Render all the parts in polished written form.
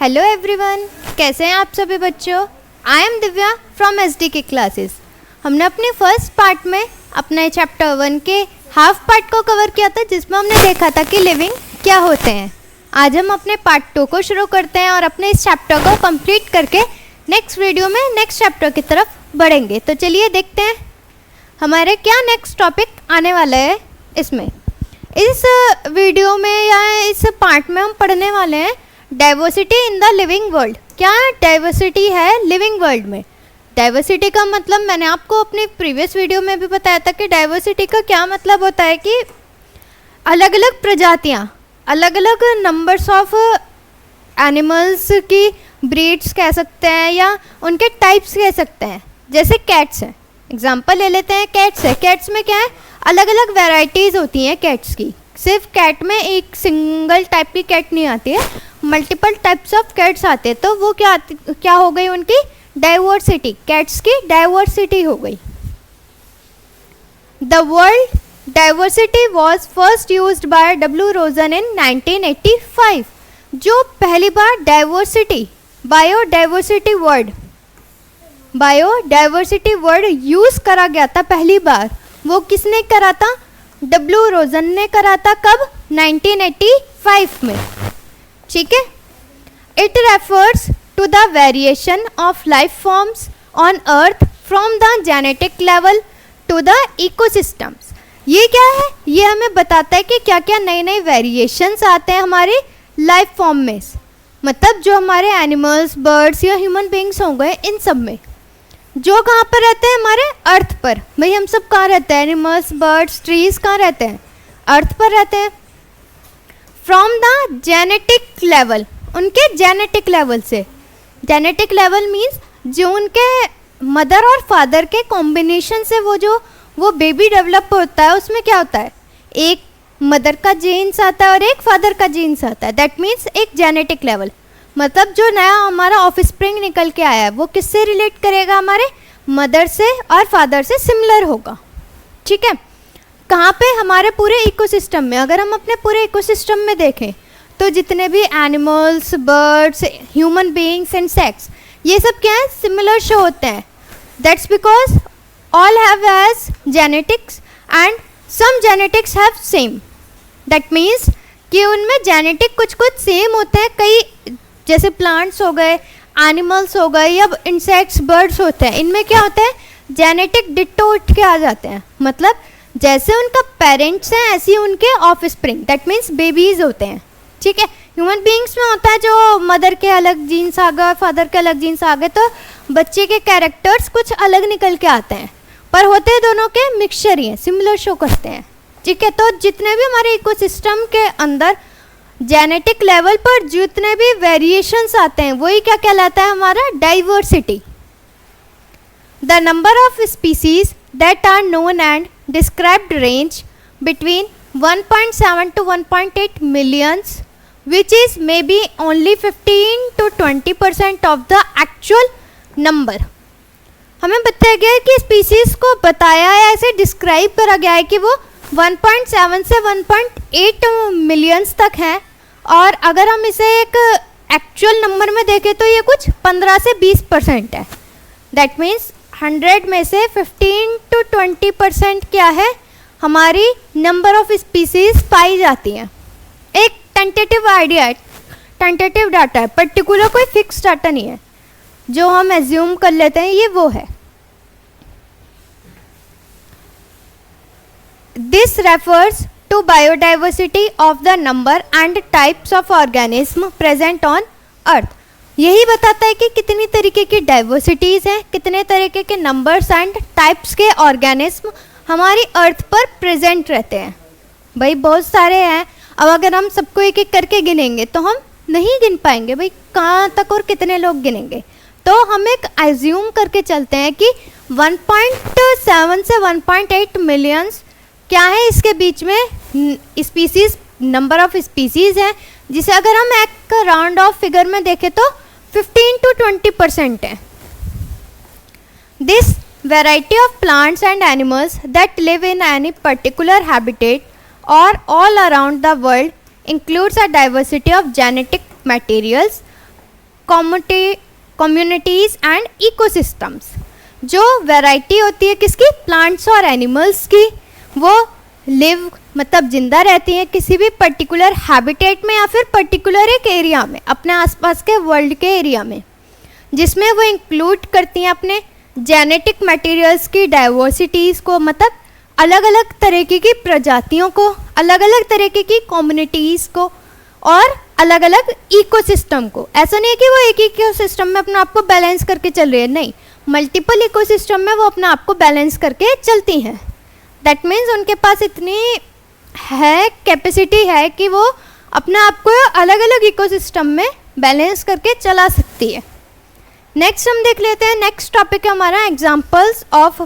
Hello everyone, कैसे हैं आप सभी बच्चों। I am Divya from SD के क्लासेस। हमने अपने फर्स्ट पार्ट में अपने चैप्टर 1 के हाफ पार्ट को कवर किया था, जिसमें हमने देखा था कि लिविंग क्या होते हैं। आज हम अपने पार्ट 2 को शुरू करते हैं और अपने इस चैप्टर को कंप्लीट करके नेक्स्ट वीडियो में नेक्स्ट चैप्टर की तरफ बढ़ेंगे। तो चलिए देखते हैं हमारे क्या नेक्स्ट टॉपिक आने वाला है। इसमें इस वीडियो में या इस पार्ट में हम पढ़ने वाले हैं diversity in the living world. क्या डाइवर्सिटी है लिविंग वर्ल्ड में। डाइवर्सिटी का मतलब मैंने आपको अपनी प्रीवियस वीडियो में भी बताया था कि डाइवर्सिटी का क्या मतलब होता है कि अलग अलग प्रजातियाँ, अलग अलग नंबर्स ऑफ एनिमल्स की ब्रीड्स कह सकते हैं या उनके टाइप्स कह सकते हैं। जैसे कैट्स हैं, एग्जांपल ले लेते हैं। कैट्स है, कैट्स में क्या है, अलग अलग वैरायटीज़ होती हैं कैट्स की। सिर्फ कैट में एक सिंगल टाइप की कैट नहीं आती है, मल्टीपल टाइप्स ऑफ कैट्स आते हैं। तो वो क्या हो गई उनकी डाइवर्सिटी, कैट्स की डाइवर्सिटी हो गई। The world diversity was first used by W Rosen in 1985। जो पहली बार डाइवर्सिटी बायोडाइवर्सिटी वर्ड यूज करा गया था पहली बार, वो किसने करा था, डब्ल्यू रोजन ने करा था। कब, 1985 में। ठीक है। It refers to the variation of life forms on earth from the genetic level to the ecosystems. ये क्या है, ये हमें बताता है कि क्या क्या नए नए वेरिएशंस आते हैं हमारे लाइफ फॉर्म में। मतलब जो हमारे एनिमल्स, बर्ड्स या ह्यूमन बींग्स हो गए, इन सब में जो कहाँ पर रहते हैं, हमारे अर्थ पर। भाई हम सब कहाँ रहते हैं, एनिमल्स, बर्ड्स, ट्रीज कहाँ रहते हैं, अर्थ पर रहते हैं। फ्रॉम द जेनेटिक लेवल, उनके जेनेटिक लेवल से। जेनेटिक लेवल मीन्स जो उनके मदर और फादर के कॉम्बिनेशन से वो बेबी डेवलप होता है। उसमें क्या होता है, एक मदर का जीन्स आता है और एक फादर का जीन्स आता है। दैट मीन्स एक जेनेटिक लेवल। मतलब जो नया हमारा ऑफस्प्रिंग निकल के आया है वो किससे रिलेट करेगा, हमारे मदर से और फादर से सिमिलर होगा। ठीक है। कहाँ पे, हमारे पूरे इकोसिस्टम में। अगर हम अपने पूरे इकोसिस्टम में देखें तो जितने भी animals, birds, human beings, insects, ये सब क्या है, सिमिलर शो होते हैं। That's because all have as genetics and some genetics have same. That means कि उनमें जेनेटिक कुछ कुछ सेम होते हैं। कई जैसे प्लांट्स हो गए, एनिमल्स हो गए या इंसेक्ट्स, बर्ड्स होते हैं, इनमें क्या होता है, जेनेटिक डिट्टो उठ के आ जाते हैं। मतलब जैसे उनका पेरेंट्स हैं ऐसे ही उनके ऑफस्प्रिंग, दैट मीन्स बेबीज होते हैं। ठीक है। ह्यूमन बीइंग्स में होता है जो मदर के अलग जीन्स आ गए और फादर के अलग जीन्स आ गए, तो बच्चे के कैरेक्टर्स कुछ अलग निकल के आते हैं, पर होते हैं दोनों के मिक्सचर ही हैं, सिमिलर शो करते हैं। ठीक है। तो जितने भी हमारे इकोसिस्टम के अंदर जेनेटिक लेवल पर जितने भी वेरिएशंस आते हैं वही क्या कहलाता है, हमारा diversity. The number of species that are known and described range between 1.7 to 1.8 millions, which is maybe only 15 to 20% of the actual number। हमें बताया गया है कि स्पीसीज को बताया है, ऐसे डिस्क्राइब करा गया है कि वो 1.7 से 1.8 मिलियंस तक हैं। और अगर हम इसे एक एक्चुअल नंबर में देखें तो ये कुछ 15 से 20% है। दैट मीन्स 100 में से 15 to 20% क्या है, हमारी नंबर ऑफ स्पीसीज पाई जाती हैं। एक टेंटेटिव आइडिया है, टेंटेटिव डाटा है, पर्टिकुलर कोई फिक्स डाटा नहीं है जो हम एज्यूम कर लेते हैं, ये वो है। This refers to biodiversity of the number and types of organism present on earth. यही बताता है कि कितनी तरीके की डाइवर्सिटीज़ हैं, कितने तरीके के नंबर्स एंड टाइप्स के ऑर्गेनिज्म हमारी अर्थ पर प्रेजेंट रहते हैं। भाई बहुत सारे हैं। अब अगर हम सबको एक एक करके गिनेंगे तो हम नहीं गिन पाएंगे, भाई कहाँ तक और कितने लोग गिनेंगे। तो हम एक एज्यूम करके चलते हैं कि 1.7 से 1.8 मिलियंस क्या है, इसके बीच में स्पीसीज, नंबर ऑफ स्पीसीज हैं, जिसे अगर हम एक राउंड ऑफ फिगर में देखें तो 15 to 20% है। This variety of plants and animals that live in any particular habitat or all around the world includes a diversity of genetic materials communities and ecosystems. जो वैरायटी होती है किसकी, plants और animals की, वो लिव मतलब जिंदा रहती हैं किसी भी पर्टिकुलर हैबिटेट में या फिर पर्टिकुलर एक एरिया में, अपने आसपास के वर्ल्ड के एरिया में, जिसमें वो इंक्लूड करती हैं अपने जेनेटिक मटेरियल्स की डाइवर्सिटीज़ को, मतलब अलग अलग तरीके की प्रजातियों को, अलग अलग तरीके की कम्युनिटीज़ को और अलग अलग इकोसिस्टम को। ऐसा नहीं है कि वो एक इकोसिस्टम में अपने आप को बैलेंस करके चल रही है, नहीं, मल्टीपल इकोसिस्टम में वो अपने आप को बैलेंस करके चलती हैं। दैट मीन्स उनके पास इतनी है कैपेसिटी है कि वो अपने आप को अलग अलग इकोसिस्टम में बैलेंस करके चला सकती है। नेक्स्ट हम देख लेते हैं, नेक्स्ट टॉपिक है हमारा examples of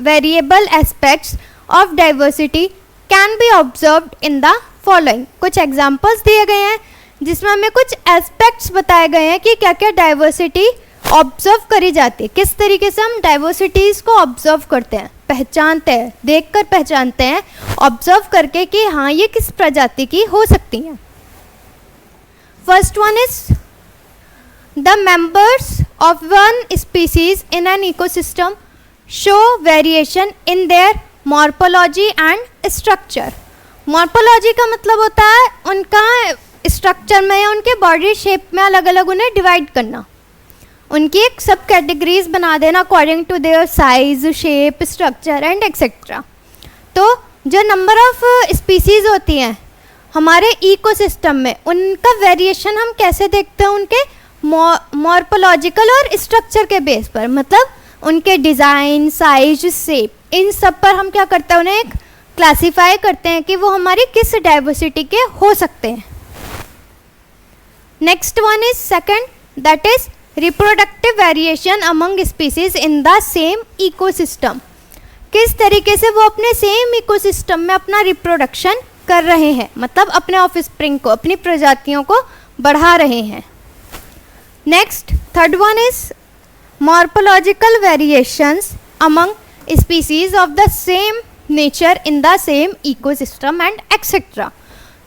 variable aspects of diversity can be observed in the following. कुछ एग्जांपल्स दिए गए हैं जिसमें हमें कुछ एस्पेक्ट्स बताए गए हैं कि क्या क्या डाइवर्सिटी ऑब्जर्व करी जाती है, किस तरीके से हम डाइवर्सिटीज़ को ऑब्जर्व करते हैं, पहचानते हैं, देखकर पहचानते हैं, ऑब्जर्व करके कि हाँ ये किस प्रजाति की हो सकती हैं। First one is the members of one species in an ecosystem show variation in their morphology and structure. Morphology का मतलब होता है उनका स्ट्रक्चर में या उनके बॉडी शेप में अलग अलग उन्हें डिवाइड करना, उनकी एक सब कैटेगरीज बना देना according to their size, shape, structure and etcetera. तो जो नंबर ऑफ स्पीसीज होती हैं हमारे इकोसिस्टम में, उनका वेरिएशन हम कैसे देखते हैं, उनके मॉर्फोलॉजिकल और स्ट्रक्चर के बेस पर, मतलब उनके डिज़ाइन, साइज, शेप, इन सब पर हम क्या करते हैं, उन्हें एक क्लासीफाई करते हैं कि वो हमारी किस डाइवर्सिटी के हो सकते हैं। Next one is second, that is reproductive variation among species in the same ecosystem. किस तरीके से वो अपने सेम इकोसिस्टम में अपना रिप्रोडक्शन कर रहे हैं, मतलब अपने ऑफस्प्रिंग को, अपनी प्रजातियों को बढ़ा रहे हैं। Next third one is morphological variations among species of the same nature in the same ecosystem and etcetera.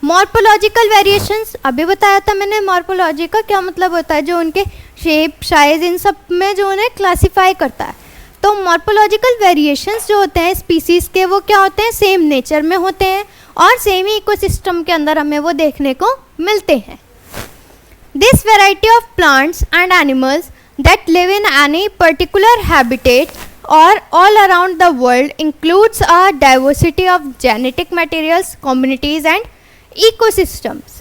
Morphological variations अभी बताया था मैंने, मॉर्फोलॉजी का क्या मतलब होता है, जो उनके शेप, साइज, इन सब में जो उन्हें क्लासीफाई करता है। तो मॉर्फोलॉजिकल वेरिएशंस जो होते हैं स्पीसीज़ के, वो क्या होते हैं, सेम नेचर में होते हैं और सेम ही इकोसिस्टम के अंदर हमें वो देखने को मिलते हैं। This variety of plants and animals that live in any particular habitat और all around the world includes a diversity of genetic materials, communities and ecosystems.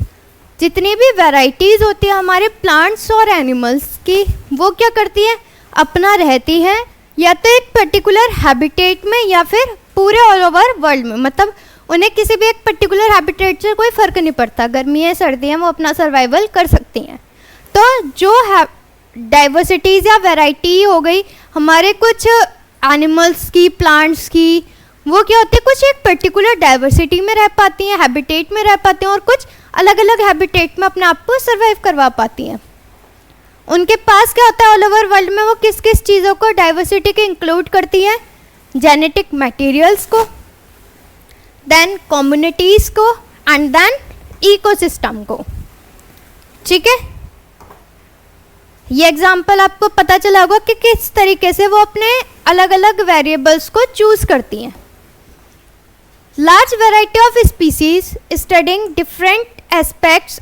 जितनी भी वैराइटीज़ होती है हमारे प्लांट्स और एनिमल्स की, वो क्या करती है, अपना रहती हैं या तो एक पर्टिकुलर हैबिटेट में या फिर पूरे ऑल ओवर वर्ल्ड में, मतलब उन्हें किसी भी एक पर्टिकुलर हैबिटेट से कोई फ़र्क नहीं पड़ता, गर्मी है सर्दी है, वो अपना सर्वाइवल कर सकती हैं। तो जो डाइवर्सिटीज़ या वैरायटी हो गई हमारे कुछ एनिमल्स की, प्लांट्स की, वो क्या होती है, कुछ एक पर्टिकुलर डाइवर्सिटी में रह पाती हैं, हैबिटेट में रह पाती हैं, और कुछ अलग अलग हैबिटेट में अपने आप को सर्वाइव करवा पाती हैं। उनके पास क्या होता है, ऑल ओवर वर्ल्ड में वो किस किस चीज़ों को डाइवर्सिटी के इंक्लूड करती हैं, जेनेटिक मटेरियल्स को, देन कम्युनिटीज़ को एंड देन इकोसिस्टम को। ठीक है, ये एग्जाम्पल आपको पता चला होगा कि किस तरीके से वो अपने अलग अलग वेरिएबल्स को चूज करती हैं। Large variety of species studying different aspects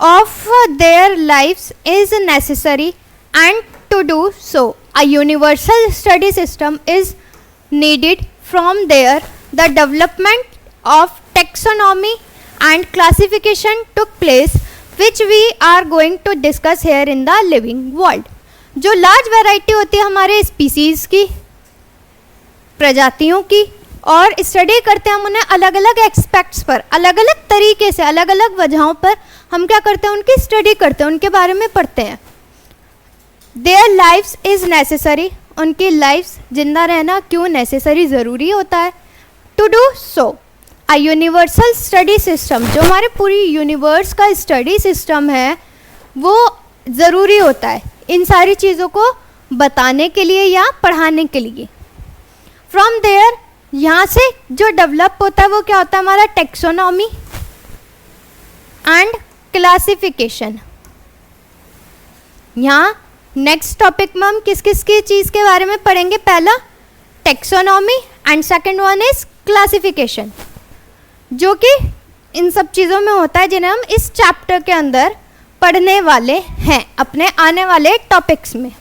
of their lives is necessary, and to do so a universal study system is needed. From there the development of taxonomy and classification took place, which we are going to discuss here in the living world. जो large variety होती है हमारे species की, प्रजातियों की, और study करते हैं हम उन्हें अलग अलग एक्सपेक्ट्स पर, अलग अलग तरीके से, अलग अलग वजहों पर हम क्या करते हैं, उनकी स्टडी करते हैं, उनके बारे में पढ़ते हैं। देयर लाइफ्स इज़ नेसेसरी, उनकी लाइफ्स, जिंदा रहना क्यों नेसेसरी, ज़रूरी होता है। To do so a universal study system, जो हमारे पूरी यूनिवर्स का स्टडी सिस्टम है वो ज़रूरी होता है इन सारी चीज़ों को बताने के लिए या पढ़ाने के लिए। फ्रॉम देयर, यहाँ से जो डेवलप होता है वो क्या होता है, हमारा टेक्सोनॉमी एंड क्लासिफिकेशन। यहाँ नेक्स्ट टॉपिक में हम किस किस की चीज़ के बारे में पढ़ेंगे। पहला taxonomy and second one is classification, जो कि इन सब चीज़ों में होता है जिन्हें हम इस चैप्टर के अंदर पढ़ने वाले हैं अपने आने वाले टॉपिक्स में।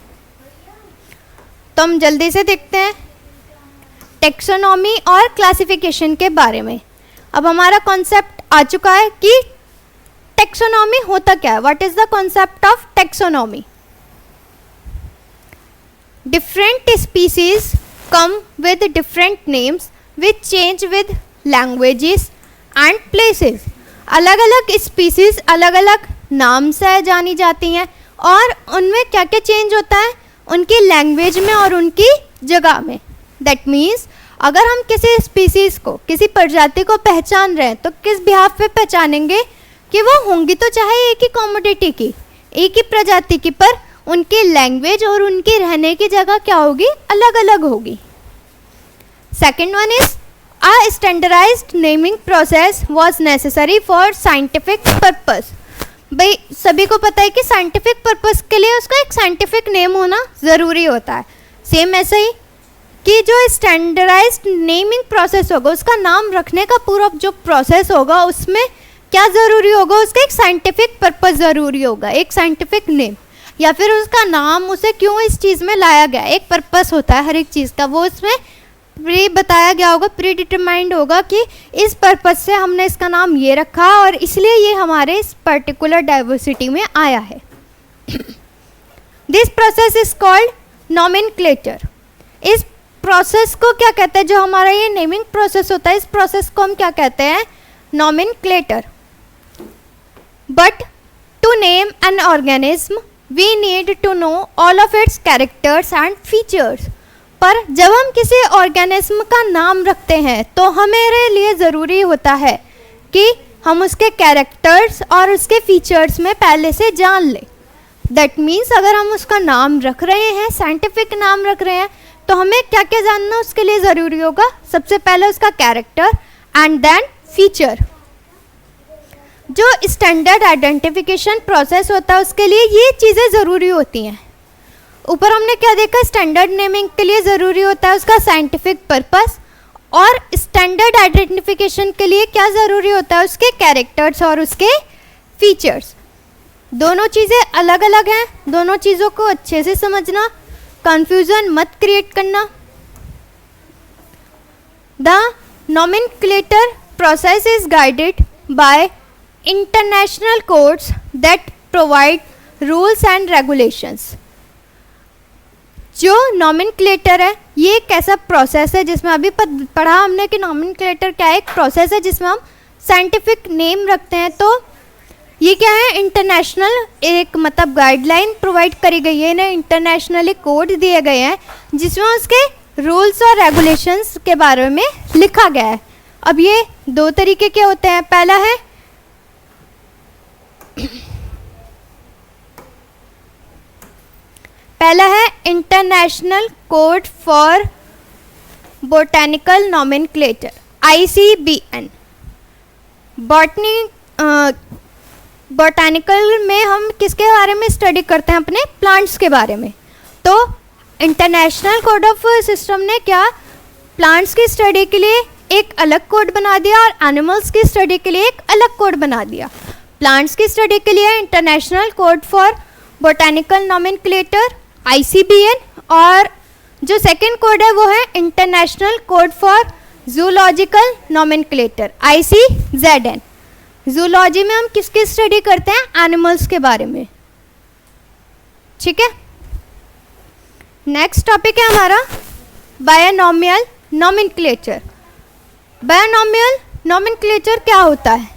तो हम जल्दी से देखते हैं टेक्सोनॉमी और क्लासिफिकेशन के बारे में। अब हमारा कॉन्सेप्ट आ चुका है कि टेक्सोनॉमी होता क्या है। What is the concept of taxonomy? Different species come with different names which change with languages and places. अलग अलग स्पीसीज अलग अलग नाम से जानी जाती हैं और उनमें क्या क्या चेंज होता है, उनकी लैंग्वेज में और उनकी जगह में। दैट मीन्स अगर हम किसी स्पीसीज को, किसी प्रजाति को पहचान रहे हैं तो किस बिहाफ पे पहचानेंगे कि वो होंगी तो चाहे एक ही कॉमोडिटी की, एक ही प्रजाति की, पर उनकी लैंग्वेज और उनकी रहने की जगह क्या होगी, अलग अलग होगी। Second one is a standardised naming process was necessary for scientific purpose. भाई सभी को पता है कि साइंटिफिक पर्पस के लिए उसका एक साइंटिफिक नेम होना ज़रूरी होता है। सेम ऐसे ही कि जो स्टैंडर्डाइज्ड नेमिंग प्रोसेस होगा, उसका नाम रखने का पूरा जो प्रोसेस होगा उसमें क्या ज़रूरी होगा, उसका एक साइंटिफिक पर्पस ज़रूरी होगा, एक साइंटिफिक नेम, या फिर उसका नाम उसे क्यों इस चीज़ में लाया गया, एक पर्पस होता है हर एक चीज़ का, वो उसमें प्री बताया गया होगा, प्री डिटरमाइंड होगा कि इस पर्पस से हमने इसका नाम ये रखा और इसलिए ये हमारे इस पर्टिकुलर डाइवर्सिटी में आया है। This process is called nomenclature. इस प्रोसेस को क्या कहते हैं, जो हमारा ये नेमिंग प्रोसेस होता है, इस प्रोसेस को हम क्या कहते हैं, nomenclature. But to name an organism we need to know all of its characters and features. पर जब हम किसी ऑर्गेनिज्म का नाम रखते हैं तो हमारे लिए ज़रूरी होता है कि हम उसके कैरेक्टर्स और उसके फीचर्स में पहले से जान लें। दैट मीन्स अगर हम उसका नाम रख रहे हैं, साइंटिफिक नाम रख रहे हैं, तो हमें क्या क्या जानना उसके लिए ज़रूरी होगा। सबसे पहले उसका कैरेक्टर एंड देन फीचर। जो स्टैंडर्ड आइडेंटिफिकेशन प्रोसेस होता है उसके लिए ये चीज़ें ज़रूरी होती हैं। ऊपर हमने क्या देखा, स्टैंडर्ड नेमिंग के लिए ज़रूरी होता है उसका साइंटिफिक पर्पस, और स्टैंडर्ड आइडेंटिफिकेशन के लिए क्या ज़रूरी होता है, उसके कैरेक्टर्स और उसके फीचर्स। दोनों चीज़ें अलग अलग हैं, दोनों चीज़ों को अच्छे से समझना, कंफ्यूजन मत क्रिएट करना। The nomenclature process is guided by international codes that provide rules and regulations. जो नॉमेनक्लेचर है ये एक ऐसा प्रोसेस है जिसमें अभी पढ़ा हमने कि नॉमेनक्लेचर क्या है, एक प्रोसेस है जिसमें हम साइंटिफिक नेम रखते हैं। तो ये क्या है, इंटरनेशनल एक मतलब गाइडलाइन प्रोवाइड करी गई है, इन्हें इंटरनेशनली कोड दिए गए हैं जिसमें उसके रूल्स और रेगुलेशंस के बारे में लिखा गया है। अब ये दो तरीके के होते हैं। पहला है international code for botanical nomenclature, ICBN। Botanical में हम किसके बारे में स्टडी करते हैं, अपने प्लांट्स के बारे में। तो इंटरनेशनल कोड ऑफ सिस्टम ने क्या, प्लांट्स की स्टडी के लिए एक अलग कोड बना दिया और एनिमल्स की स्टडी के लिए एक अलग कोड बना दिया। प्लांट्स की स्टडी के लिए international code for botanical nomenclature ICBN, और जो सेकंड कोड है वो है international code for zoological nomenclature ICZN। Zoology में हम किसकी स्टडी करते हैं, एनिमल्स के बारे में। ठीक है, नेक्स्ट टॉपिक है हमारा बायनॉमियल नॉमेनक्लेचर। बायनॉमियल नॉमेनक्लेचर क्या होता है?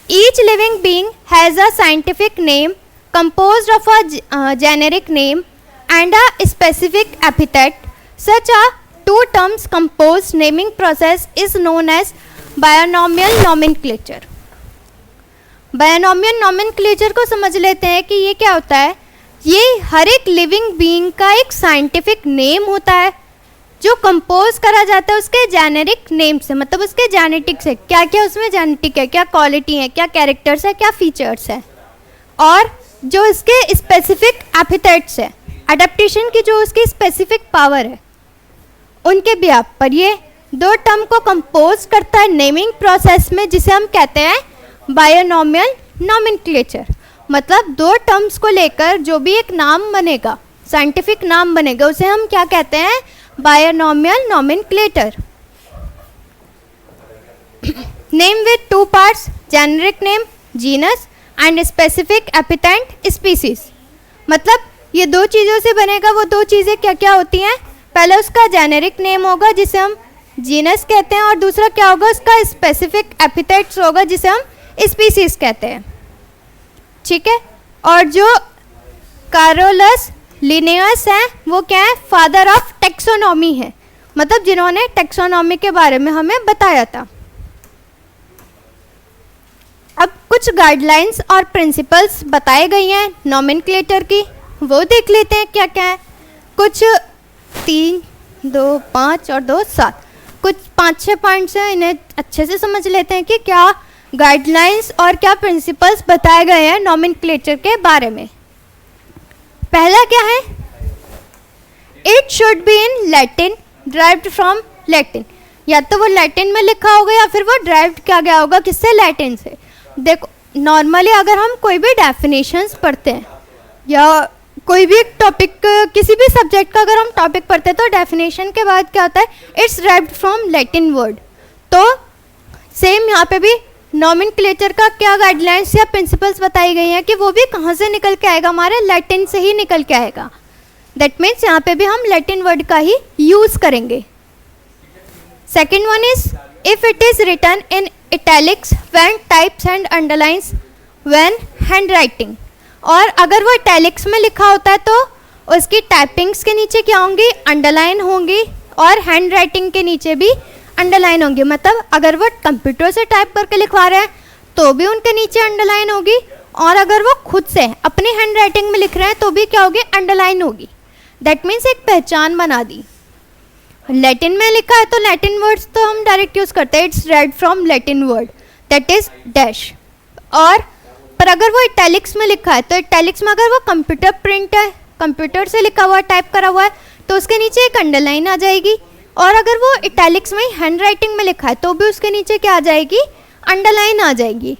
Each living being has a scientific name composed of a generic name and a specific epithet. Such a two terms composed naming process is known as binomial nomenclature. Binomial nomenclature को समझ लेते हैं कि ये क्या होता है। ये हर एक लिविंग बीइंग का एक साइंटिफिक नेम होता है जो कंपोज करा जाता है उसके जेनेरिक नेम से, मतलब उसके जेनेटिक से, क्या क्या उसमें जेनेटिक है, क्या क्वालिटी है, क्या कैरेक्टर्स है, क्या फीचर्स है, और जो इसके स्पेसिफिक एपिथेट्स है, अडेप्टेशन की जो उसकी स्पेसिफिक पावर है, उनके बिहाफ पर ये दो टर्म को कंपोज करता है नेमिंग प्रोसेस में, जिसे हम कहते हैं बायनोमियल नॉमेनक्लेचर। मतलब दो टर्म्स को लेकर जो भी एक नाम बनेगा, साइंटिफिक नाम बनेगा, उसे हम क्या कहते हैं, binomial nomenclature. Name with two parts, generic name genus and specific epithet species. मतलब ये दो चीज़ों से बनेगा। वो दो चीज़ें क्या क्या होती हैं, पहले उसका जेनेरिक नेम होगा जिसे हम जीनस कहते हैं, और दूसरा क्या होगा, उसका स्पेसिफिक एपिथेट्स होगा जिसे हम स्पीसीज कहते हैं। ठीक है। और जो कारोलस लिनेयस है वो क्या है, फादर ऑफ टेक्सोनॉमी है, मतलब जिन्होंने टेक्सोनॉमी के बारे में हमें बताया था। अब कुछ गाइडलाइंस और प्रिंसिपल्स बताए गई हैं नॉमेनक्लेचर की, वो देख लेते हैं क्या क्या है। कुछ 3, 2, 5 और 2, 7, कुछ 5-6 पॉइंट्स हैं, इन्हें अच्छे से समझ लेते हैं कि क्या गाइडलाइंस और क्या प्रिंसिपल्स बताए गए हैं नॉमेनक्लेचर के बारे में। पहला क्या है, it should be in Latin derived from Latin. या तो वो लैटिन में लिखा होगा या फिर वो ड्राइव्ड किया गया होगा किससे, लैटिन से। देखो नॉर्मली अगर हम कोई भी डेफिनेशंस पढ़ते हैं या कोई भी टॉपिक, किसी भी सब्जेक्ट का अगर हम टॉपिक पढ़ते हैं तो डेफिनेशन के बाद क्या होता है, it's derived from Latin word. तो सेम यहाँ पे भी नॉमेनक्लेचर का क्या गाइडलाइंस या प्रिंसिपल्स बताई गई हैं कि वो भी कहाँ से निकल के आएगा, हमारे लैटिन से ही निकल के आएगा। दैट मीन्स यहाँ पे भी हम लैटिन वर्ड का ही यूज़ करेंगे। Second one is if it is written in italics when types and underlines when hand writing. और अगर वो इटैलिक्स में लिखा होता है तो उसकी टाइपिंग्स के नीचे क्या होंगी, अंडरलाइन होंगी, और हैंड राइटिंग के नीचे भी अंडरलाइन होंगी। मतलब अगर वो कंप्यूटर से टाइप करके लिखवा रहे हैं तो भी उनके नीचे अंडरलाइन होगी, और अगर वो खुद से अपनी हैंड राइटिंग में लिख रहे हैं तो भी क्या होगी, अंडरलाइन होगी। दैट मीन्स एक पहचान बना दी। लैटिन में लिखा है तो लैटिन वर्ड्स तो हम डायरेक्ट यूज़ करते हैं, it's red from Latin word that is dash. और पर अगर वो इटैलिक्स में लिखा है तो इटैलिक्स में अगर वो कंप्यूटर प्रिंट है, कंप्यूटर से लिखा हुआ है, टाइप करा हुआ है, तो उसके नीचे एक अंडरलाइन आ जाएगी। और अगर वो इटैलिक्स में हैंड राइटिंग में लिखा है तो भी उसके नीचे क्या आ जाएगी, अंडरलाइन आ जाएगी।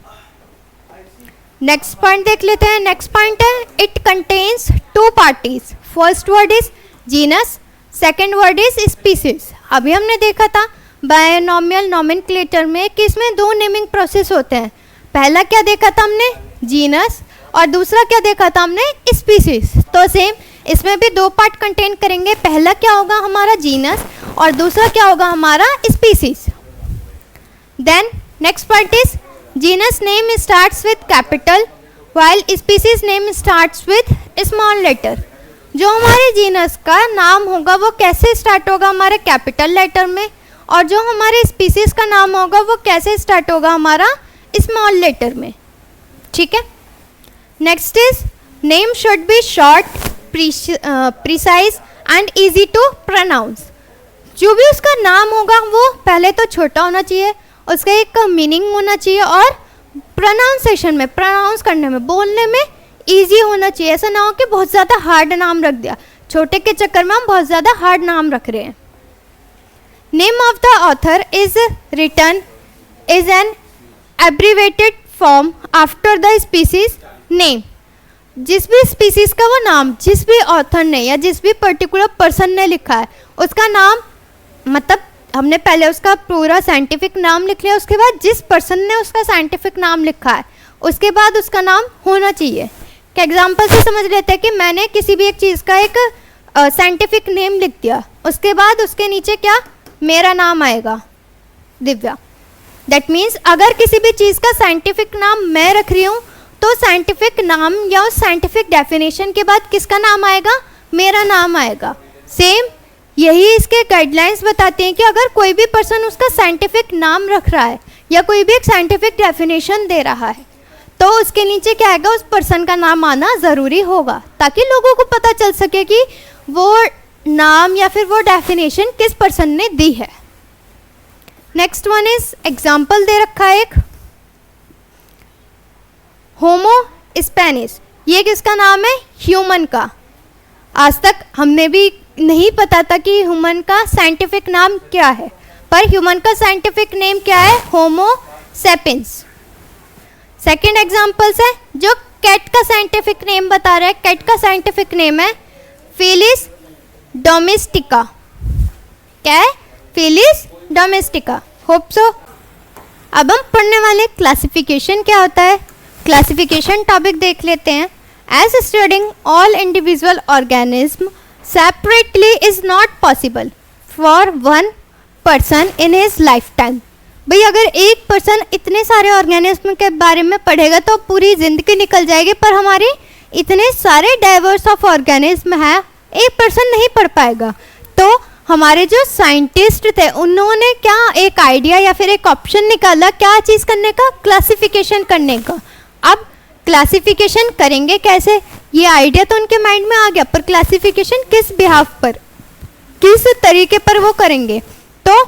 नेक्स्ट पॉइंट देख लेते हैं। नेक्स्ट पॉइंट है it contains 2 parties, first word is genus, second word is species. अभी हमने देखा था बायनोमियल नॉमेनक्लेचर में कि इसमें 2 नेमिंग प्रोसेस होते हैं। पहला क्या देखा था हमने, जीनस, और दूसरा क्या देखा था हमने, स्पीसीज। तो सेम इसमें भी 2 पार्ट कंटेन करेंगे। पहला क्या होगा हमारा जीनस और दूसरा क्या होगा हमारा species. Then next part is genus name starts with capital while species name starts with small letter. जो हमारे जीनस का नाम होगा वो कैसे स्टार्ट होगा, हमारे कैपिटल लेटर में, और जो हमारे स्पीसीज का नाम होगा वो कैसे स्टार्ट होगा, हमारा स्मॉल लेटर में। ठीक है। Next is name should be short, precise and easy to pronounce. जो भी उसका नाम होगा वो पहले तो छोटा होना चाहिए, उसका एक मीनिंग होना चाहिए, और प्रोनाउंसिएशन में, प्रोनाउंस करने में, बोलने में इजी होना चाहिए। ऐसा ना हो कि बहुत ज़्यादा हार्ड नाम रख दिया, छोटे के चक्कर में हम बहुत ज़्यादा हार्ड नाम रख रहे हैं। Name of the author is written is an abbreviated form after the species name. जिस भी स्पीसीज का वो नाम जिस भी ऑथर ने या जिस भी पर्टिकुलर पर्सन ने लिखा है उसका नाम, मतलब हमने पहले उसका पूरा साइंटिफिक नाम लिख लिया, उसके बाद जिस पर्सन ने उसका साइंटिफिक नाम लिखा है उसके बाद उसका नाम होना चाहिए। कि एग्जाम्पल से समझ लेते हैं कि मैंने किसी भी एक चीज़ का एक साइंटिफिक नेम लिख दिया, उसके बाद उसके नीचे क्या, मेरा नाम आएगा, दिव्या। दैट मीन्स अगर किसी भी चीज़ का साइंटिफिक नाम मैं रख रही हूँ तो साइंटिफिक नाम या उस साइंटिफिक डेफिनेशन के बाद किसका नाम आएगा, मेरा नाम आएगा। सेम यही इसके गाइडलाइंस बताते हैं कि अगर कोई भी पर्सन उसका साइंटिफिक नाम रख रहा है या कोई भी एक साइंटिफिक डेफिनेशन दे रहा है तो उसके नीचे क्या आएगा, उस पर्सन का नाम आना ज़रूरी होगा, ताकि लोगों को पता चल सके कि वो नाम या फिर वो डेफिनेशन किस पर्सन ने दी है। नेक्स्ट वन इज एग्जाम्पल दे रखा है एक, होमो स्पेनिस, ये किसका नाम है? ह्यूमन का। आज तक हमने भी नहीं पता था कि ह्यूमन का साइंटिफिक नाम क्या है, पर ह्यूमन का साइंटिफिक नेम क्या है? होमो सेपियंस। सेकेंड एग्जाम्पल्स है जो कैट का साइंटिफिक नेम बता रहा है, कैट का साइंटिफिक नेम है फेलिस डोमेस्टिका। क्या है? Felis domestica. Hope so. अब हम पढ़ने वाले क्लासिफिकेशन क्या होता है, क्लासिफिकेशन टॉपिक देख लेते हैं। As studying all individual organism separately is not possible for one person in his life time. भाई अगर एक पर्सन इतने सारे ऑर्गेनिज्म के बारे में पढ़ेगा तो पूरी जिंदगी निकल जाएगी, पर हमारे इतने सारे डाइवर्स ऑफ ऑर्गेनिज्म है, एक पर्सन नहीं पढ़ पाएगा। तो हमारे जो साइंटिस्ट थे उन्होंने क्या एक आइडिया या फिर एक ऑप्शन निकाला, क्या चीज़ करने का? क्लासिफिकेशन करने का। अब क्लासिफिकेशन करेंगे कैसे? ये आइडिया तो उनके माइंड में आ गया, पर क्लासिफिकेशन किस बिहाफ पर, किस तरीके पर वो करेंगे? तो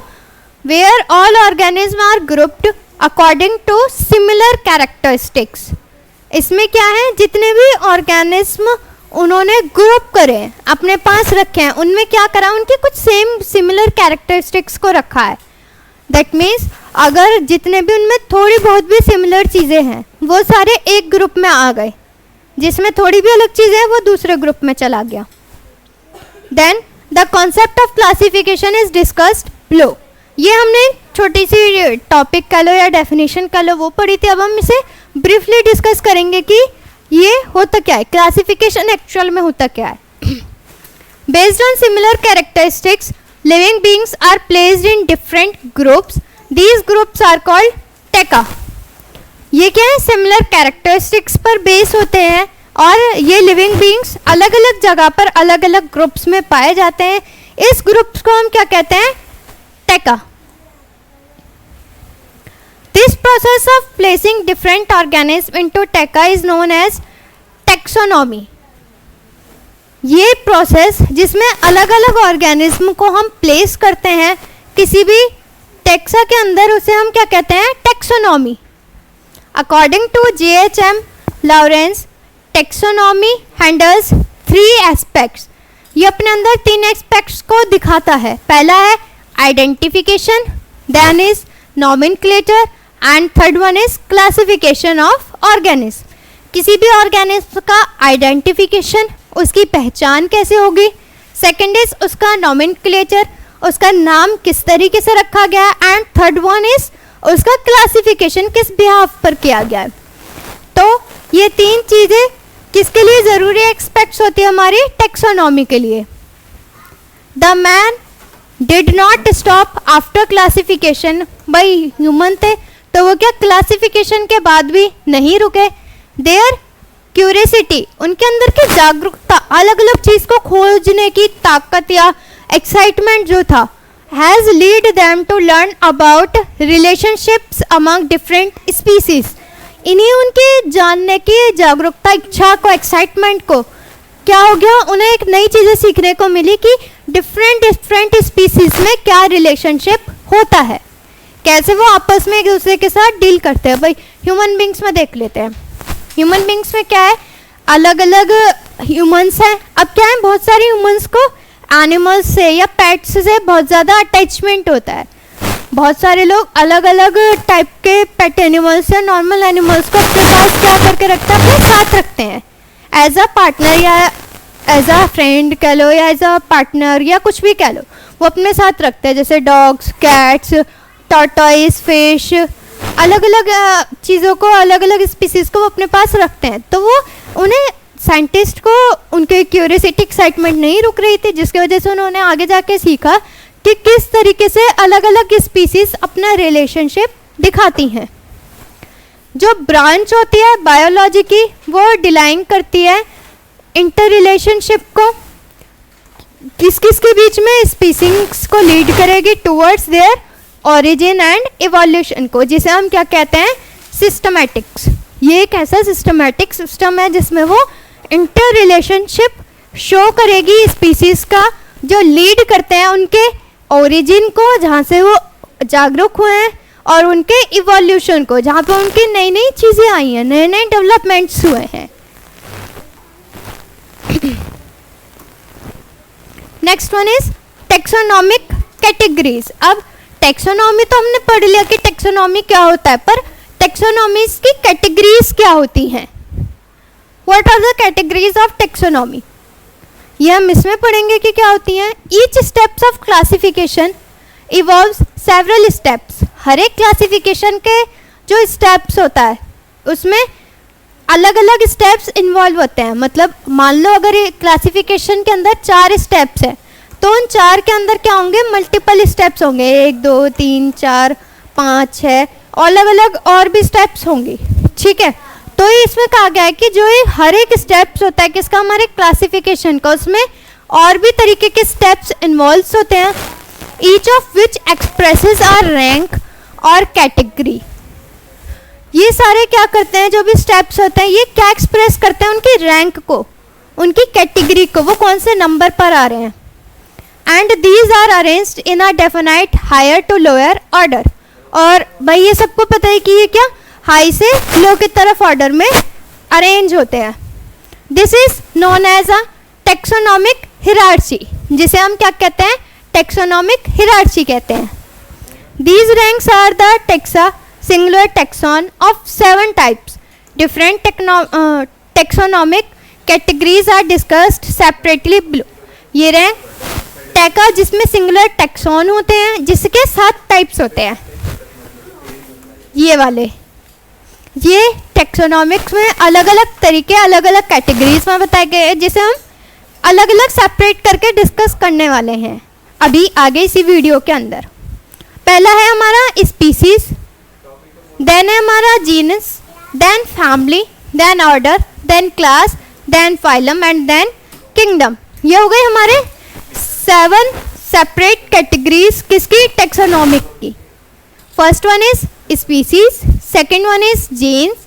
where all organism are grouped according to similar characteristics. इसमें क्या है? जितने भी ऑर्गेनिज्म उन्होंने ग्रुप करे अपने पास रखे हैं, उनमें क्या करा? उनके कुछ सेम सिमिलर कैरेक्टरिस्टिक्स को रखा है। दैट मीन्स अगर जितने भी उनमें थोड़ी बहुत भी सिमिलर चीज़ें हैं वो सारे एक ग्रुप में आ गए, जिसमें थोड़ी भी अलग चीज़ें हैं वो दूसरे ग्रुप में चला गया। Then the concept of classification is discussed below. ये हमने छोटी सी टॉपिक कह लो या डेफिनेशन कह लो वो पढ़ी थी। अब हम इसे ब्रीफली डिस्कस करेंगे कि ये होता क्या है, क्लासिफिकेशन एक्चुअल में होता क्या है। Based on similar characteristics living beings are placed in different groups, these groups are called taxa. ये क्या है? सिमिलर कैरेक्टरिस्टिक्स पर बेस होते हैं और ये लिविंग बीइंग्स अलग अलग जगह पर अलग अलग ग्रुप्स में पाए जाते हैं। इस ग्रुप्स को हम क्या कहते हैं? टेका। This process of placing different organisms into teca is known as taxonomy. ये प्रोसेस जिसमें अलग अलग ऑर्गेनिज्म को हम प्लेस करते हैं किसी भी टेक्सा के अंदर, उसे हम क्या कहते हैं? Taxonomy. According to J.H.M. Lawrence, taxonomy handles 3 aspects. ये अपने अंदर 3 एस्पेक्ट्स को दिखाता है। पहला है identification, then is nomenclature and third one is classification of organism. किसी भी ऑर्गेनिज्म का आइडेंटिफिकेशन, उसकी पहचान कैसे होगी। सेकंड इज उसका नॉमेनक्लेचर, उसका नाम किस तरीके से रखा गया, एंड थर्ड वन इज उसका क्लासिफिकेशन किस बिहाफ पर किया गया है। तो ये 3 चीज़ें किसके लिए ज़रूरी एक्सपेक्ट्स होती है? हमारी टैक्सोनॉमी के लिए। The man did not stop after classification. भाई ह्यूमन थे तो वो क्या क्लासिफिकेशन के बाद भी नहीं रुके। देयर क्यूरियसिटी, उनके अंदर की जागरूकता, अलग अलग चीज़ को खोजने की ताकत या एक्साइटमेंट जो था, has lead them to learn about relationships among different species. इन्हीं उनके जानने की जागरूकता, इच्छा को, एक्साइटमेंट को क्या हो गया? उन्हें एक नई चीज़ें सीखने को मिली कि डिफरेंट स्पीसीज में क्या रिलेशनशिप होता है, कैसे वो आपस में एक दूसरे के साथ डील करते हैं। भाई ह्यूमन बींग्स में देख लेते हैं। ह्यूमन बींग्स में क्या है? अलग अलग ह्यूमंस हैं। अब क्या है? बहुत सारे ह्यूमंस को एनिमल्स से या पेट्स से बहुत ज़्यादा अटैचमेंट होता है। बहुत सारे लोग अलग अलग टाइप के पेट एनिमल्स या नॉर्मल एनिमल्स को अपने पास क्या करके रखते हैं? अपने साथ रखते हैं एज अ पार्टनर या एज अ फ्रेंड कह लो या एज अ पार्टनर या कुछ भी कह लो, वो अपने साथ रखते हैं। जैसे डॉग्स, कैट्स, टॉर्टॉइस, फिश, अलग अलग चीज़ों को, अलग अलग स्पीसीज़ को वो अपने पास रखते हैं। तो वो उन्हें साइंटिस्ट को उनके क्यूरियसिटी, एक्साइटमेंट नहीं रुक रही थी, जिसकी वजह से उन्होंने आगे जाके सीखा कि किस तरीके से अलग अलग स्पीसीज़ अपना रिलेशनशिप दिखाती हैं। जो ब्रांच होती है बायोलॉजी की, वो डिलाइन करती है इंटर रिलेशनशिप को, किस किस के बीच में स्पीसीज को लीड करेगी towards their origin and evolution को, जिसे हम क्या कहते हैं? सिस्टमैटिक्स। ये एक ऐसा सिस्टमैटिक सिस्टम है जिसमें वो इंटर रिलेशनशिप शो करेगी स्पीसीज का जो लीड करते हैं उनके ओरिजिन को, जहाँ से वो जागरूक हुए हैं, और उनके इवोल्यूशन को, जहाँ पर उनकी नई नई चीज़ें आई हैं, नए नए डेवलपमेंट्स हुए हैं। Next one is taxonomic categories. अब टेक्सोनॉमी तो हमने पढ़ लिया कि टेक्सोनॉमी क्या होता है, पर टेक्सोनॉमीज की कैटेगरीज क्या होती हैं? What are the categories of taxonomy? ये हम इसमें पढ़ेंगे कि क्या होती हैं। Each steps of classification involves several steps. हर एक क्लासिफिकेशन के जो स्टेप्स होता है उसमें अलग अलग स्टेप्स इन्वॉल्व होते हैं। मतलब मान लो अगर ये क्लासिफिकेशन के अंदर 4 स्टेप्स हैं तो उन 4 के अंदर क्या होंगे, मल्टीपल स्टेप्स होंगे, 1 2 3 4 5 6 अलग अलग और भी स्टेप्स होंगे। ठीक है, तो ये इसमें कहा गया है कि जो ये हर एक स्टेप्स होता है किसका, हमारे क्लासिफिकेशन का, उसमें और भी तरीके के स्टेप्स इन्वॉल्व होते हैं। Each of which expresses are rank or category. ये सारे क्या करते हैं, जो भी स्टेप्स होते हैं ये क्या एक्सप्रेस करते हैं, उनकी रैंक को, उनकी कैटेगरी को, वो कौन से नंबर पर आ रहे हैं। And these are arranged in a definite higher to lower order. और भाई ये सबको पता है कि ये क्या हाई से लो की तरफ ऑर्डर में अरेंज होते हैं। This is known as a taxonomic hierarchy, जिसे हम क्या कहते हैं, टेक्सोनॉमिक हिरार्ची कहते हैं। These ranks are the taxa singular taxon of 7 types. Different taxonomic categories are discussed separately below. ये रैंक टैका जिसमें सिंगुलर टैक्सॉन होते हैं, जिसके 7 टाइप्स होते हैं। ये वाले ये टैक्सोनॉमिक्स में अलग अलग तरीके, अलग अलग कैटेगरीज में बताए गए हैं, जिसे हम अलग अलग सेपरेट करके डिस्कस करने वाले हैं अभी आगे इसी वीडियो के अंदर। पहला है हमारा स्पीसीज, देन है हमारा genus, then family, then order, then class, then phylum and then kingdom. ये हो गए हमारे 7 सेपरेट कैटेगरीज किसकी, टेक्सोनॉमिक की। First one is species, second one is genes,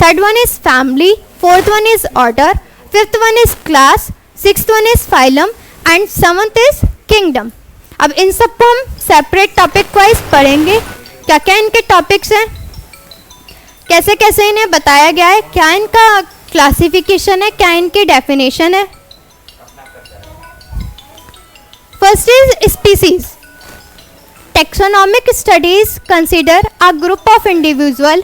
third one is family, fourth one is order, fifth one is class, sixth one is phylum and seventh is kingdom. अब इन सबको हम separate topic wise पढ़ेंगे, क्या क्या इनके topics हैं, कैसे कैसे इन्हें बताया गया है, क्या इनका क्लासिफिकेशन है, क्या इनकी डेफिनेशन है। First is species. Taxonomic studies consider a group of individual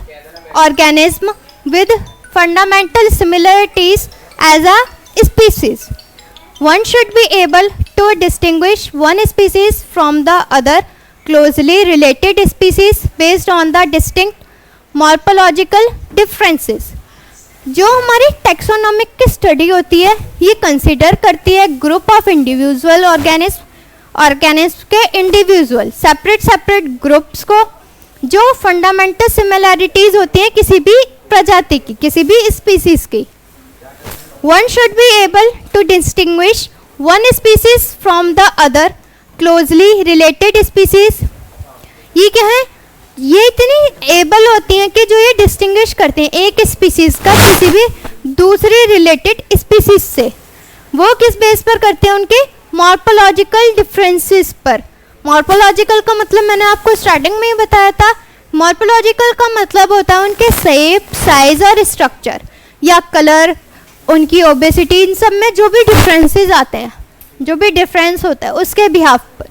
organism with fundamental similarities as a species. One should be able to distinguish one species from the other closely related species based on the distinct morphological differences. जो हमारी taxonomic की study होती है ये consider करती है group of individual organism के individual separate groups को, जो फंडामेंटल सिमिलैरिटीज होती हैं किसी भी प्रजाति की, किसी भी स्पीसीज की। One should be able to distinguish one species from the other closely related species. ये क्या है, ये इतनी एबल होती हैं कि जो ये डिस्टिंग्विश करते हैं एक स्पीसीज का किसी भी दूसरी रिलेटेड स्पीसीज से। वो किस बेस पर करते हैं, उनके मॉर्फोलॉजिकल डिफरेंसेस पर। मॉर्फोलॉजिकल का मतलब मैंने आपको स्टार्टिंग में ही बताया था, मॉर्फोलॉजिकल का मतलब होता है उनके शेप, साइज और स्ट्रक्चर या कलर, उनकी ओबेसिटी, इन सब में जो भी डिफरेंसेस आते हैं, जो भी डिफरेंस होता है उसके बिहाफ पर।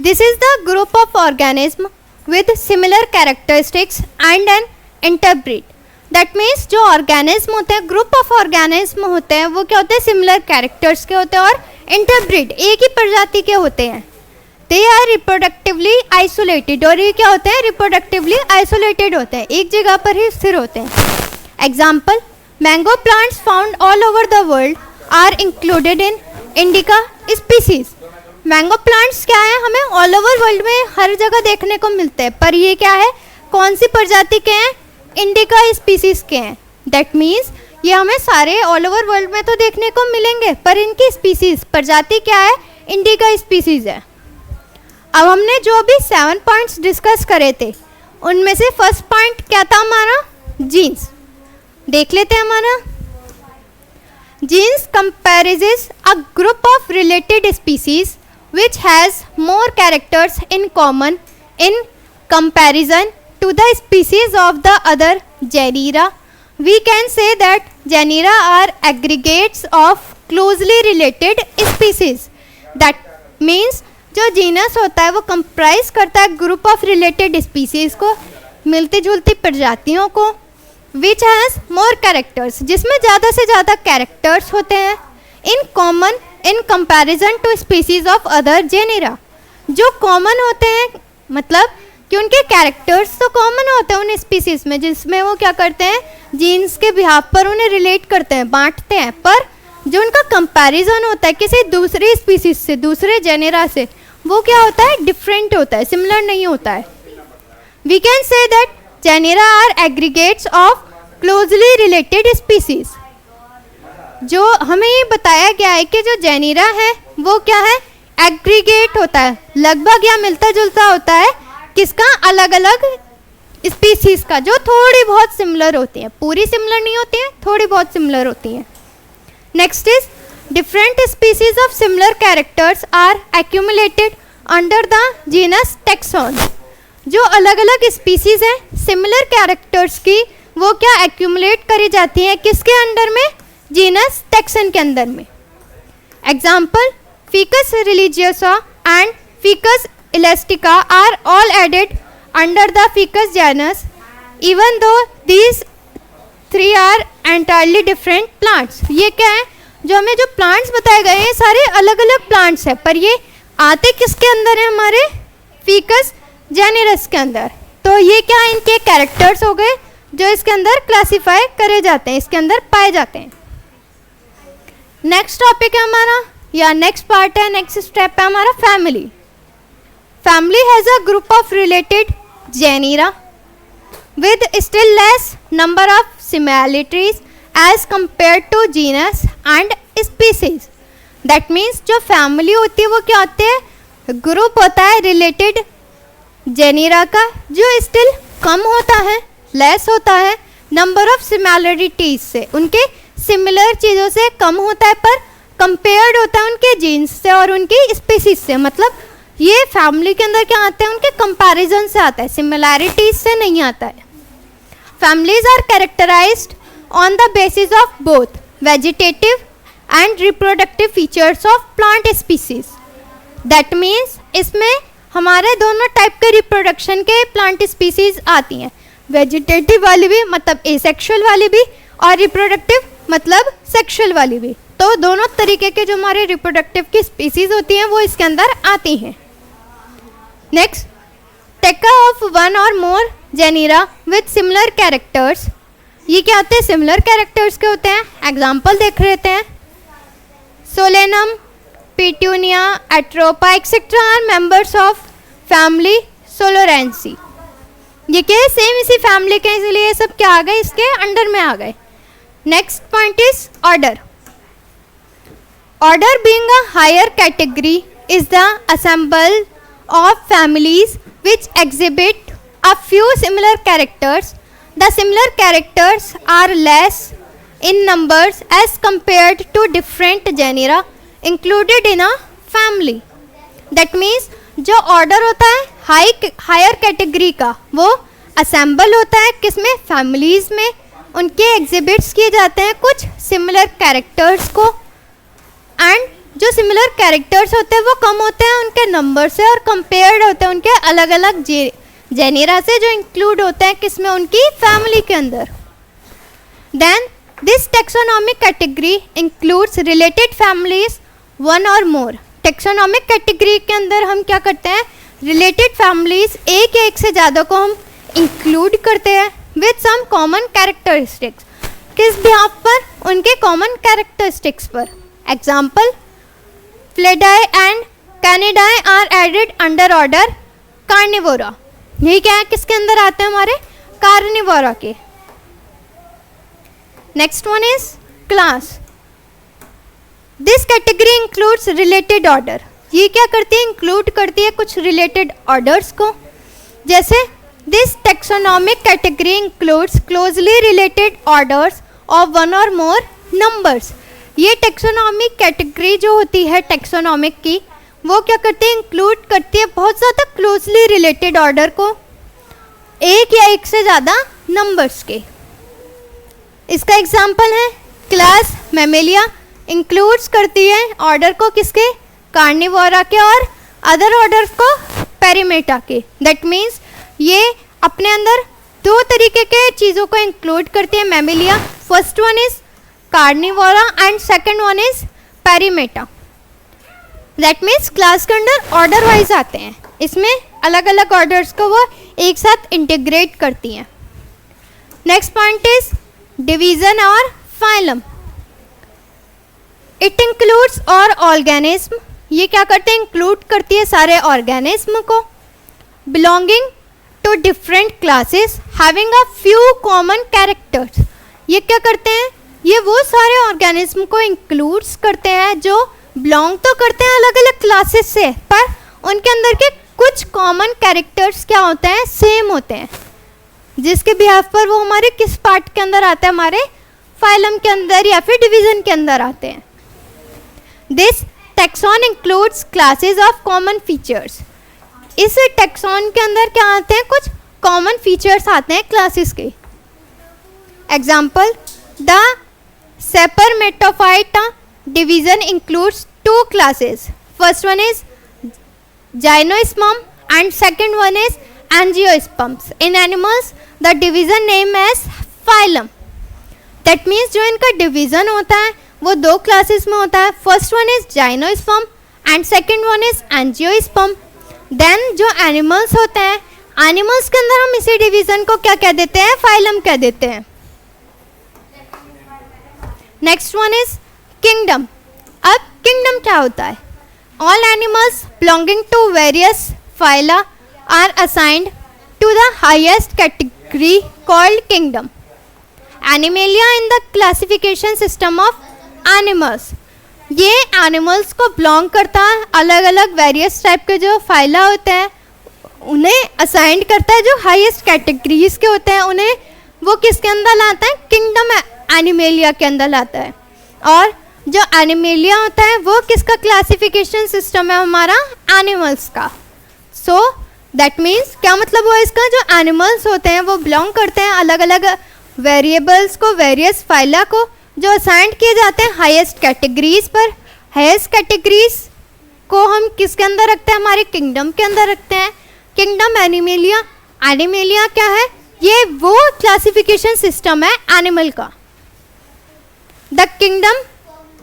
This is the group of organism with similar characteristics and an interbreed. That means जो ऑर्गेनिज्म होते हैं, ग्रुप ऑफ ऑर्गेनिज्म होते हैं, वो क्या होते हैं, सिमिलर कैरेक्टर्स के होते हैं और इंटरब्रीड, एक ही प्रजाति के होते हैं। दे आर रिप्रोडक्टिवली आइसोलेटेड, और ये क्या होते हैं, रिप्रोडक्टिवली आइसोलेटेड होते हैं, एक जगह पर ही स्थिर होते हैं। Example, mango plants found all over the world are included in indica species. Mango plants क्या है, हमें ऑल ओवर वर्ल्ड में हर जगह देखने को मिलते हैं, पर ये क्या है, कौन सी प्रजाति के हैं, इंडिका स्पीसीज के हैं। दैट मीन्स ये हमें सारे ऑल ओवर वर्ल्ड में तो देखने को मिलेंगे, पर इनकी स्पीसीज, प्रजाति क्या है, इंडिका स्पीसीज है। अब हमने जो भी 7 पॉइंट्स डिस्कस करे थे उनमें से फर्स्ट पॉइंट क्या था हमारा, जीन्स। देख लेते हैं हमारा Genes comprises a group of related species which has more characters in common in comparison to the species of the other genera. We can say that genera are aggregates of closely related species. That means जो genus होता है वो comprise करता है group of related species को, मिलती जुलती प्रजातियों को, विच हैज़ मोर कैरेक्टर्स, जिसमें ज़्यादा से ज़्यादा कैरेक्टर्स होते हैं, in common in comparison to species of other genera, जो कॉमन होते हैं मतलब कि उनके कैरेक्टर्स तो कॉमन होते हैं उन स्पीसीज में, जिसमें वो क्या करते हैं जीन्स के बिहाफ पर उन्हें रिलेट करते हैं, बांटते हैं, पर जो उनका कंपैरिजन होता है किसी दूसरी स्पीसीज से, दूसरे जेनेरा से, वो क्या होता है डिफरेंट होता है, सिमिलर नहीं होता है. We can say that genera are aggregates of closely related species. जो हमें ये बताया गया है कि जो जेनेरा है वो क्या है एग्रीगेट होता है, लगभग या मिलता जुलता होता है किसका, अलग अलग स्पीसीज का, जो थोड़ी बहुत सिमिलर होती हैं, पूरी सिमिलर नहीं होती हैं, थोड़ी बहुत सिमिलर होती हैं. Next is different species of similar characters are accumulated under the genus taxon. जो अलग अलग स्पीसीज हैं सिमिलर कैरेक्टर्स की, वो क्या एक्यूमुलेट करी जाती हैं किसके अंडर में, जीनस टैक्सन के अंदर में. Example Ficus religiosa and Ficus elastica are all added under the Ficus genus even though these three are entirely different plants. ये क्या है, जो हमें जो प्लांट्स बताए गए हैं सारे अलग अलग प्लांट्स हैं, पर ये आते किसके अंदर है, हमारे फीकस जेनेरस के अंदर. तो ये क्या है, इनके कैरेक्टर्स हो गए जो इसके अंदर क्लासिफाई करे जाते हैं, इसके अंदर पाए जाते हैं. नेक्स्ट टॉपिक है हमारा, या नेक्स्ट पार्ट है, नेक्स्ट स्टेप है हमारा family. Family has a group of related genera with still less number of similarities as compared to genus and species. That means जो family होती है वो क्या होते हैं, ग्रुप होता है रिलेटेड जेनेरा का, जो स्टिल कम होता है, लेस होता है नंबर ऑफ सिमिलरिटीज से, उनके सिमिलर चीज़ों से कम होता है, पर कंपेयर्ड होता है उनके जीन्स से और उनकी स्पीसीज से. मतलब ये फैमिली के अंदर क्या आता है, उनके कंपैरिजन से आता है, सिमिलैरिटीज से नहीं आता है. Families are characterized on the basis of both vegetative and reproductive features of plant species. That means इसमें हमारे दोनों टाइप के रिप्रोडक्शन के प्लांट स्पीसीज आती हैं, वेजिटेटिव वाली भी मतलब एसेक्सुअल वाली भी, और रिप्रोडक्टिव मतलब सेक्सुअल वाली भी. तो दोनों तरीके के जो हमारे रिप्रोडक्टिव की स्पीसीज होती हैं वो इसके अंदर आती हैं. नेक्स्ट, टेका of one or more genera with similar characters. ये क्या होते हैं, सिमिलर कैरेक्टर्स के होते हैं. एग्जाम्पल देख लेते हैं. Solanum, petunia, atropa etcetera are members of family solanaceae. ये क्या है, सेम इसी फैमिली के, इसलिए ये सब क्या आ गए, इसके अंडर में आ गए. Next point is order. Order being a higher category is the assemble of families which exhibit a few similar characters. The similar characters are less in numbers as compared to different genera included in a family. That means जो order होता है higher category का, वो assemble होता है किसमें, families में. उनके एग्जिबिट्स किए जाते हैं कुछ सिमिलर कैरेक्टर्स को, एंड जो सिमिलर कैरेक्टर्स होते हैं वो कम होते हैं उनके नंबर से, और कंपेयर्ड होते हैं उनके अलग अलग जेनेरा से, जो इंक्लूड होते हैं किसमें, उनकी फैमिली के अंदर. Then this taxonomic category includes related families one or more. Taxonomic category के अंदर हम क्या करते हैं, रिलेटेड फैमिलीज एक या एक से ज़्यादा को हम इंक्लूड करते हैं विथ सम कॉमन कैरेक्टरिस्टिक्स. किस बिहाफ पर, उनके कॉमन कैरेक्टरिस्टिक्स पर. Example felidae and canidae are added under order carnivora. ये क्या है, किसके अंदर आते हैं, हमारे कार्निवोरा के. Next one is class. This category includes related order. ये क्या करती है, इंक्लूड करती है कुछ रिलेटेड ऑर्डर्स को. जैसे this taxonomic category includes closely related orders of one or more numbers. ये टेक्सोनॉमिक कैटेगरी जो होती है टेक्सोनॉमिक की, वो क्या करती है, इंक्लूड करती है बहुत ज़्यादा क्लोजली रिलेटेड ऑर्डर को, एक या एक से ज़्यादा नंबर्स के। इसका एग्जांपल है क्लास मैमेलिया, इंक्लूड्स करती है ऑर्डर को किसके, कार्निवोरा के, और अदर ऑर्डर्स को पेरिमेटा के। दैट मीन्स ये अपने अंदर दो तरीके के चीज़ों को इंक्लूड करती है mammalia. First one is carnivora and second one is primata. That means class के अंदर ऑर्डर वाइज आते हैं, इसमें अलग अलग ऑर्डर्स को वो एक साथ इंटीग्रेट करती हैं। नेक्स्ट पॉइंट इज डिवीजन और फाइलम। इट इंक्लूड्स और ऑर्गेनिज्म, ये क्या करते हैं, इंक्लूड करती है सारे ऑर्गेनिज्म को, belonging to different classes having a few common characters. ये क्या करते हैं, ये वो सारे ऑर्गेनिज्म को इंक्लूड्स करते हैं जो बिलोंग तो करते हैं अलग अलग क्लासेस से, पर उनके अंदर के कुछ कॉमन कैरेक्टर्स क्या होते हैं, सेम होते हैं, जिसके बिहाफ पर वो हमारे किस पार्ट के अंदर आते हैं, हमारे फाइलम के अंदर या फिर डिवीजन के अंदर आते हैं। This taxon includes classes of common features. इस टैक्सॉन के अंदर क्या आते हैं, कुछ कॉमन फीचर्स आते हैं क्लासेस के। Example, the spermatophyta division includes two classes, first one is gymnosperm and second one is angiosperms. In animals the division name as phylum. That means जो इनका डिवीजन होता है वो दो क्लासेस में होता है, first one is gymnosperm and second one is angiosperm. Then जो एनिमल्स होते हैं, एनिमल्स के अंदर हम इसी डिवीजन को क्या कह देते हैं, फाइलम कह देते हैं। Next one is kingdom. अब किंगडम क्या होता है, all animals belonging to various phyla are assigned to the highest category called kingdom. Animalia in the classification system of animals, ये एनिमल्स को बिलोंग करता है अलग अलग वेरियस टाइप के जो फाइला होते हैं, उन्हें असाइंड करता है जो हाईएस्ट कैटेगरीज के होते हैं, उन्हें वो किसके अंदर लाता है, किंगडम एनिमेलिया के अंदर लाता है। और जो एनिमेलिया होता है वो किसका क्लासिफिकेशन सिस्टम है, हमारा एनिमल्स का। सो दैट मीन्स क्या मतलब हुआ इसका, जो एनिमल्स होते हैं वो बिलोंग करते हैं अलग अलग वेरिएबल्स को, वेरियस फाइला को, जो असाइंड किए जाते हैं हाईएस्ट कैटेगरीज पर। हाईएस्ट कैटेगरीज को हम किसके अंदर रखते हैं, हमारे किंगडम के अंदर रखते हैं, किंगडम एनिमेलिया। एनिमेलिया क्या है, ये वो क्लासिफिकेशन सिस्टम है एनिमल का। The kingdom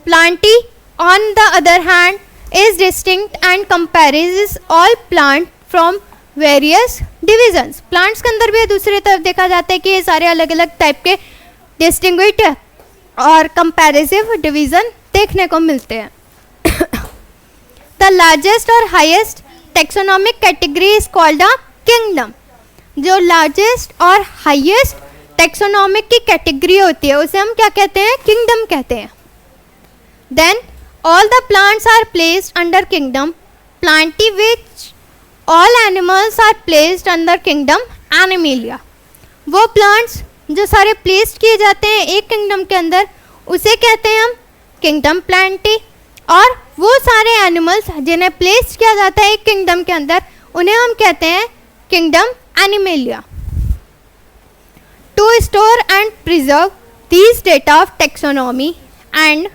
plantae on the other hand is distinct and comprises all plant from various divisions. Plants के अंदर भी दूसरी तरफ देखा जाता है कि ये सारे अलग अलग टाइप के डिस्टिंग्विश्ड और कंपैरिजिव डिवीज़न देखने को मिलते हैं। द लार्जेस्ट और highest taxonomic category is called a kingdom. जो लार्जेस्ट और हाईएस्ट टेक्सोनॉमिक की कैटेगरी होती है उसे हम क्या कहते हैं, किंगडम कहते हैं। Then all the plants are placed under kingdom Plantae which all animals are placed under kingdom Animalia. वो प्लांट्स जो सारे प्लेस्ड किए जाते हैं एक किंगडम के अंदर उसे कहते हैं हम किंगडम प्लांटी, और वो सारे एनिमल्स जिन्हें प्लेस किया जाता है एक किंगडम के अंदर उन्हें हम कहते हैं kingdom Animalia. To store and preserve these data of taxonomy and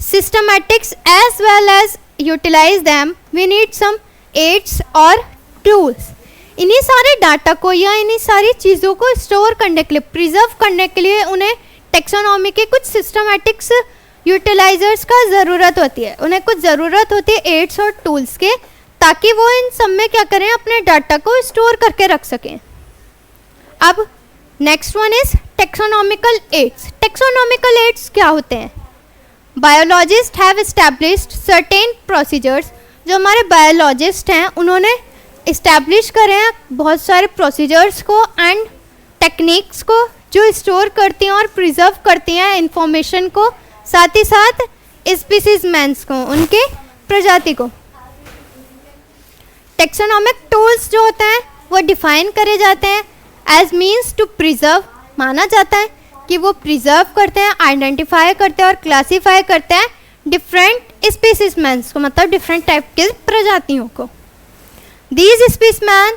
systematics as well as utilize them, we need some aids और tools। इन्हीं सारे डाटा को या इन्हीं सारी चीज़ों को स्टोर करने के लिए, प्रिजर्व करने के लिए उन्हें टेक्सोनॉमी के कुछ सिस्टमैटिक्स यूटिलाइजर्स का ज़रूरत होती है, उन्हें कुछ ज़रूरत होती है एड्स और टूल्स के, ताकि वो इन सब में क्या करें, अपने डाटा को स्टोर करके रख सकें। अब next one is taxonomical aids. Taxonomical aids क्या होते हैं? Biologist have established certain procedures. जो हमारे बायोलॉजिस्ट हैं उन्होंने इस्टेब्लिश करे हैं बहुत सारे प्रोसीजर्स को एंड टेक्निक्स को जो स्टोर करती हैं और प्रिजर्व करती हैं इंफॉर्मेशन को, साथ ही साथ स्पीसीजमैन्स को, उनके प्रजाति को। टेक्सोनॉमिक टूल्स जो होते हैं वो डिफाइन करे जाते हैं एज मीन्स टू प्रिजर्व, माना जाता है कि वो प्रिजर्व करते हैं, आइडेंटिफाई करते हैं और क्लासीफाई करते हैं डिफरेंट स्पीसीजमैन्स को, मतलब डिफरेंट टाइप के प्रजातियों को। These specimen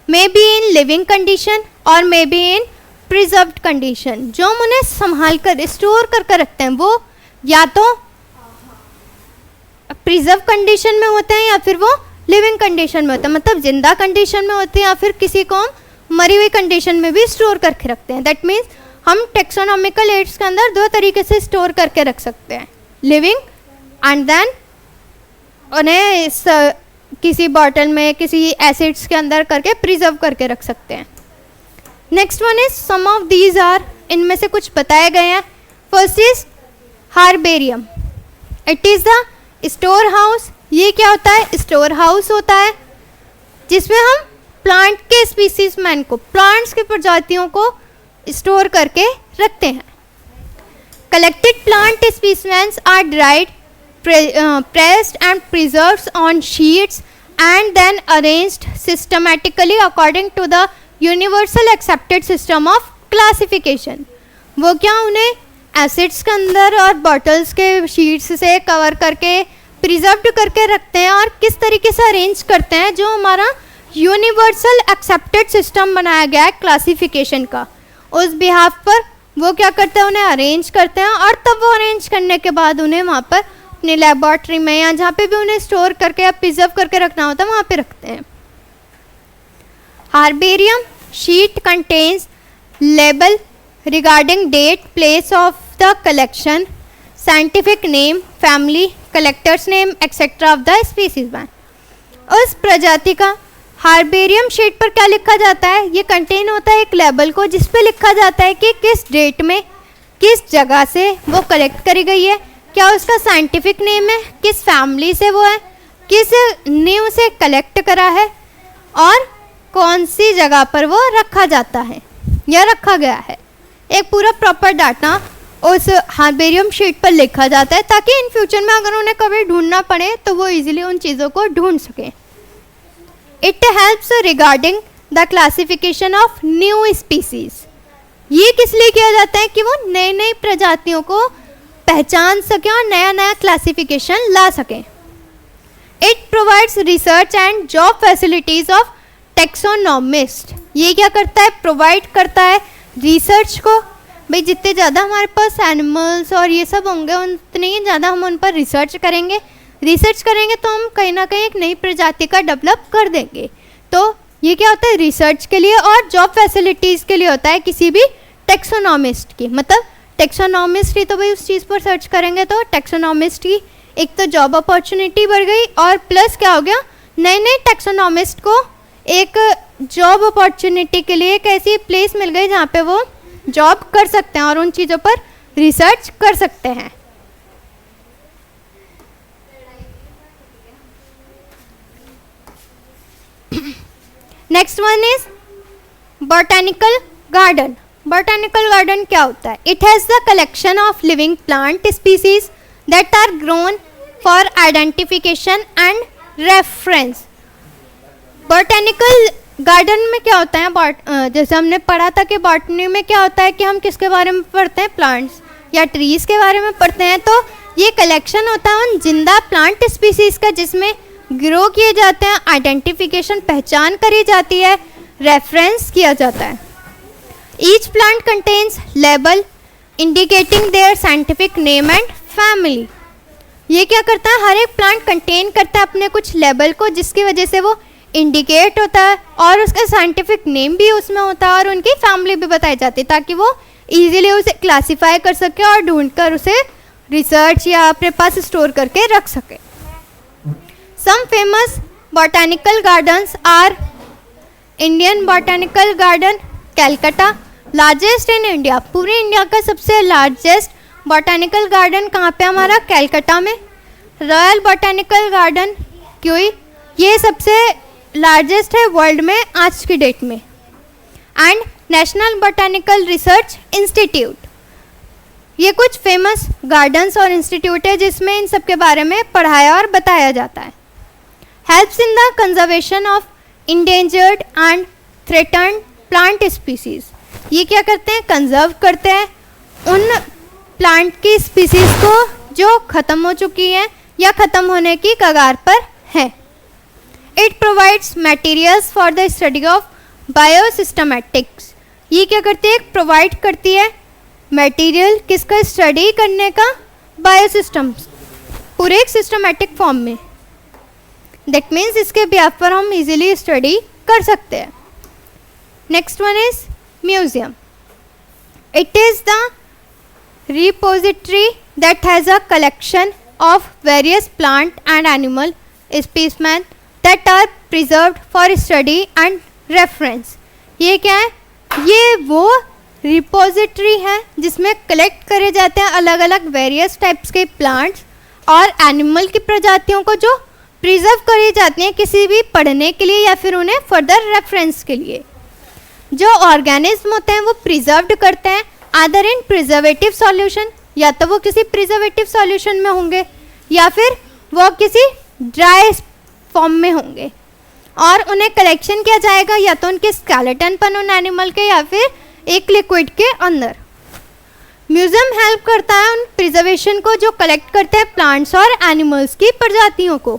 may be in living condition और may be in preserved condition. जो हम उन्हें संभाल कर स्टोर करके रखते हैं वो या तो प्रिजर्व कंडीशन में होते हैं या फिर वो लिविंग कंडीशन में होते हैं, मतलब जिंदा कंडीशन में होते हैं, या फिर किसी को हम मरी हुई कंडीशन में भी स्टोर करके रखते हैं। दैट मीन्स हम टेक्सोनॉमिकल एड्स के अंदर दो तरीके से स्टोर करके रख सकते हैं, लिविंग एंड देन उन्हें किसी बॉटल में किसी एसिड्स के अंदर करके प्रिजर्व करके रख सकते हैं। Next one is some of these are, इनमें से कुछ बताए गए हैं। First is herbarium, it is the store house. ये क्या होता है? स्टोर हाउस होता है जिसमें हम प्लांट के स्पीसीज मैन को, प्लांट्स की प्रजातियों को स्टोर करके रखते हैं। Collected plant species are dried, pressed and preserved on sheets and then arranged systematically according to the universal accepted system of classification। वो क्या उन्हें एसिड्स के अंदर और बॉटल्स के शीट्स से कवर करके प्रिजर्व्ड करके रखते हैं और किस तरीके से अरेंज करते हैं, जो हमारा यूनिवर्सल एक्सेप्टेड सिस्टम बनाया गया है क्लासिफिकेशन का, उस बिहाफ पर वो क्या करते हैं, उन्हें अरेंज करते हैं और तब वो अरेंज करने के बाद उन्हें वहाँ पर अपनी लेबॉर्ट्री में या जहाँ पे भी उन्हें स्टोर करके या प्रिजर्व करके रखना होता है वहाँ पे रखते हैं। Herbarium sheet contains label regarding date, place of the collection, scientific name, family, collector's name etcetera of the species man. उस प्रजाति का हार्बेरियम शीट पर क्या लिखा जाता है? ये कंटेन होता है एक लेबल को जिस पे लिखा जाता है कि किस डेट में किस जगह से वो कलेक्ट करी गई है, क्या उसका साइंटिफिक नेम है, किस फैमिली से वो है, किस नेम से कलेक्ट करा है और कौन सी जगह पर वो रखा जाता है या रखा गया है। एक पूरा प्रॉपर डाटा उस हार्बेरियम शीट पर लिखा जाता है ताकि इन फ्यूचर में अगर उन्हें कभी ढूंढना पड़े तो वो इजीली उन चीज़ों को ढूंढ सकें। It helps regarding the classification of new species. ये किस लिए किया जाता है कि वो नई नई प्रजातियों को पहचान सकें और नया नया क्लासिफिकेशन ला सकें। It provides research and job facilities of taxonomist. ये क्या करता है? प्रोवाइड करता है रिसर्च को। भाई जितने ज़्यादा हमारे पास एनिमल्स और ये सब होंगे उतनी ही ज़्यादा हम उन पर रिसर्च करेंगे तो हम कहीं ना कहीं एक नई प्रजाति का डेवलप कर देंगे। तो ये क्या होता है? रिसर्च के लिए और जॉब फैसिलिटीज़ के लिए होता है किसी भी टेक्सोनॉमिस्ट की। मतलब टेक्सोनॉमिस्ट ही तो भाई उस चीज़ पर सर्च करेंगे तो टेक्सोनॉमिस्ट की एक तो जॉब अपॉर्चुनिटी बढ़ गई और प्लस क्या हो गया, नए नए टेक्सोनॉमिस्ट को एक जॉब अपॉर्चुनिटी के लिए एक ऐसी प्लेस मिल गई जहाँ पे वो जॉब कर सकते हैं और उन चीज़ों पर रिसर्च कर सकते हैं। Next one is botanical garden. Botanical garden क्या होता है? It has the collection of living plant species that are grown for identification and reference. Botanical garden में क्या होता है? जैसे हमने पढ़ा था कि बॉटनी में क्या होता है कि हम किसके बारे में पढ़ते हैं? प्लांट्स या ट्रीज़ के बारे में पढ़ते हैं। तो ये कलेक्शन होता है उन जिंदा प्लांट स्पीसीज़ का जिसमें ग्रो किए जाते हैं, आइडेंटिफिकेशन पहचान करी जाती है, रेफरेंस किया जाता है। Each plant contains label indicating their scientific name and family. ये क्या करता है? हर एक प्लांट कंटेन करता है अपने कुछ लेबल को जिसकी वजह से वो इंडिकेट होता है और उसका साइंटिफिक नेम भी उसमें होता है और उनकी फैमिली भी बताई जाती है ताकि वो इजीली उसे क्लासिफाई कर सके और ढूंढकर उसे रिसर्च या अपने पास स्टोर करके रख सके। Some famous botanical gardens are Indian botanical garden Calcutta, largest in India. पूरे इंडिया का सबसे लार्जेस्ट बॉटैनिकल गार्डन कहाँ पे? हमारा कैलकाटा में। रॉयल बॉटैनिकल गार्डन क्यों? ये सबसे लार्जेस्ट है वर्ल्ड में आज की डेट में। And national botanical research institute. ये कुछ फेमस गार्डन्स और इंस्टीट्यूट है जिसमें इन सब के बारे में पढ़ाया और बताया जाता है। Helps in the conservation of endangered and threatened plant species. ये क्या करते हैं? कंजर्व करते हैं उन प्लांट की स्पीसीज को जो ख़त्म हो चुकी है या ख़त्म होने की कगार पर है। It provides materials for the study of biosystematics. ये क्या करती है? प्रोवाइड करती है मटेरियल किसका? स्टडी करने का, बायोसिस्टम्स, पूरे एक सिस्टमैटिक फॉर्म में। दैट मीन्स इसके बिहाफ पर हम इजीली स्टडी कर सकते हैं। Next one is museum. It is the repository that has a collection of various plant and animal specimens that are preserved for study and reference। ये क्या है? ये वो रिपोजिटरी है जिसमें कलेक्ट करे जाते हैं अलग अलग वेरियस टाइप्स के प्लांट्स और एनिमल की प्रजातियों को जो प्रिजर्व करी जाती हैं किसी भी पढ़ने के लिए या फिर उन्हें फर्दर रेफरेंस के लिए। जो ऑर्गेनिज्म होते हैं वो प्रिजर्व्ड करते हैं आदर इन प्रिजर्वेटिव सॉल्यूशन, या तो वो किसी प्रिजर्वेटिव सॉल्यूशन में होंगे या फिर वो किसी ड्राई फॉर्म में होंगे, और उन्हें कलेक्शन किया जाएगा या तो उनके स्केलेटन पर उन एनिमल के या फिर एक लिक्विड के अंदर। म्यूजियम हेल्प करता है उन प्रिजर्वेशन को जो कलेक्ट करते हैं प्लांट्स और एनिमल्स की प्रजातियों को।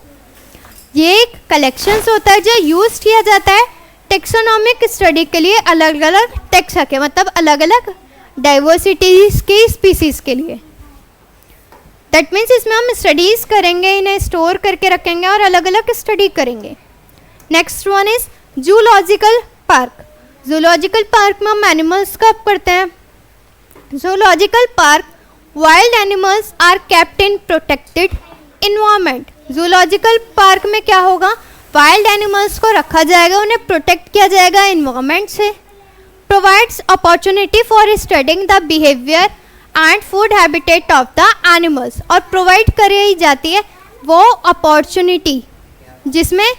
ये एक कलेक्शंस होता है जो यूज किया जाता है टेक्सोनॉमिक स्टडी के लिए, अलग अलग टेक्सा के मतलब अलग अलग डाइवर्सिटीज की स्पीसीज के लिए। दैट मीन्स इसमें हम स्टडीज करेंगे, इन्हें स्टोर करके रखेंगे और अलग अलग स्टडी करेंगे। Next one is zoological park. Zoological park में हम एनिमल्स का पढ़ते हैं। Zoological park wild animals are kept in protected environment. Zoological park में क्या होगा? वाइल्ड एनिमल्स को रखा जाएगा, उन्हें प्रोटेक्ट किया जाएगा इन्वायरमेंट से। Provides opportunity for studying the behaviour and food habitat of the animals. और प्रोवाइड करी जाती है वो अपॉर्चुनिटी जिसमें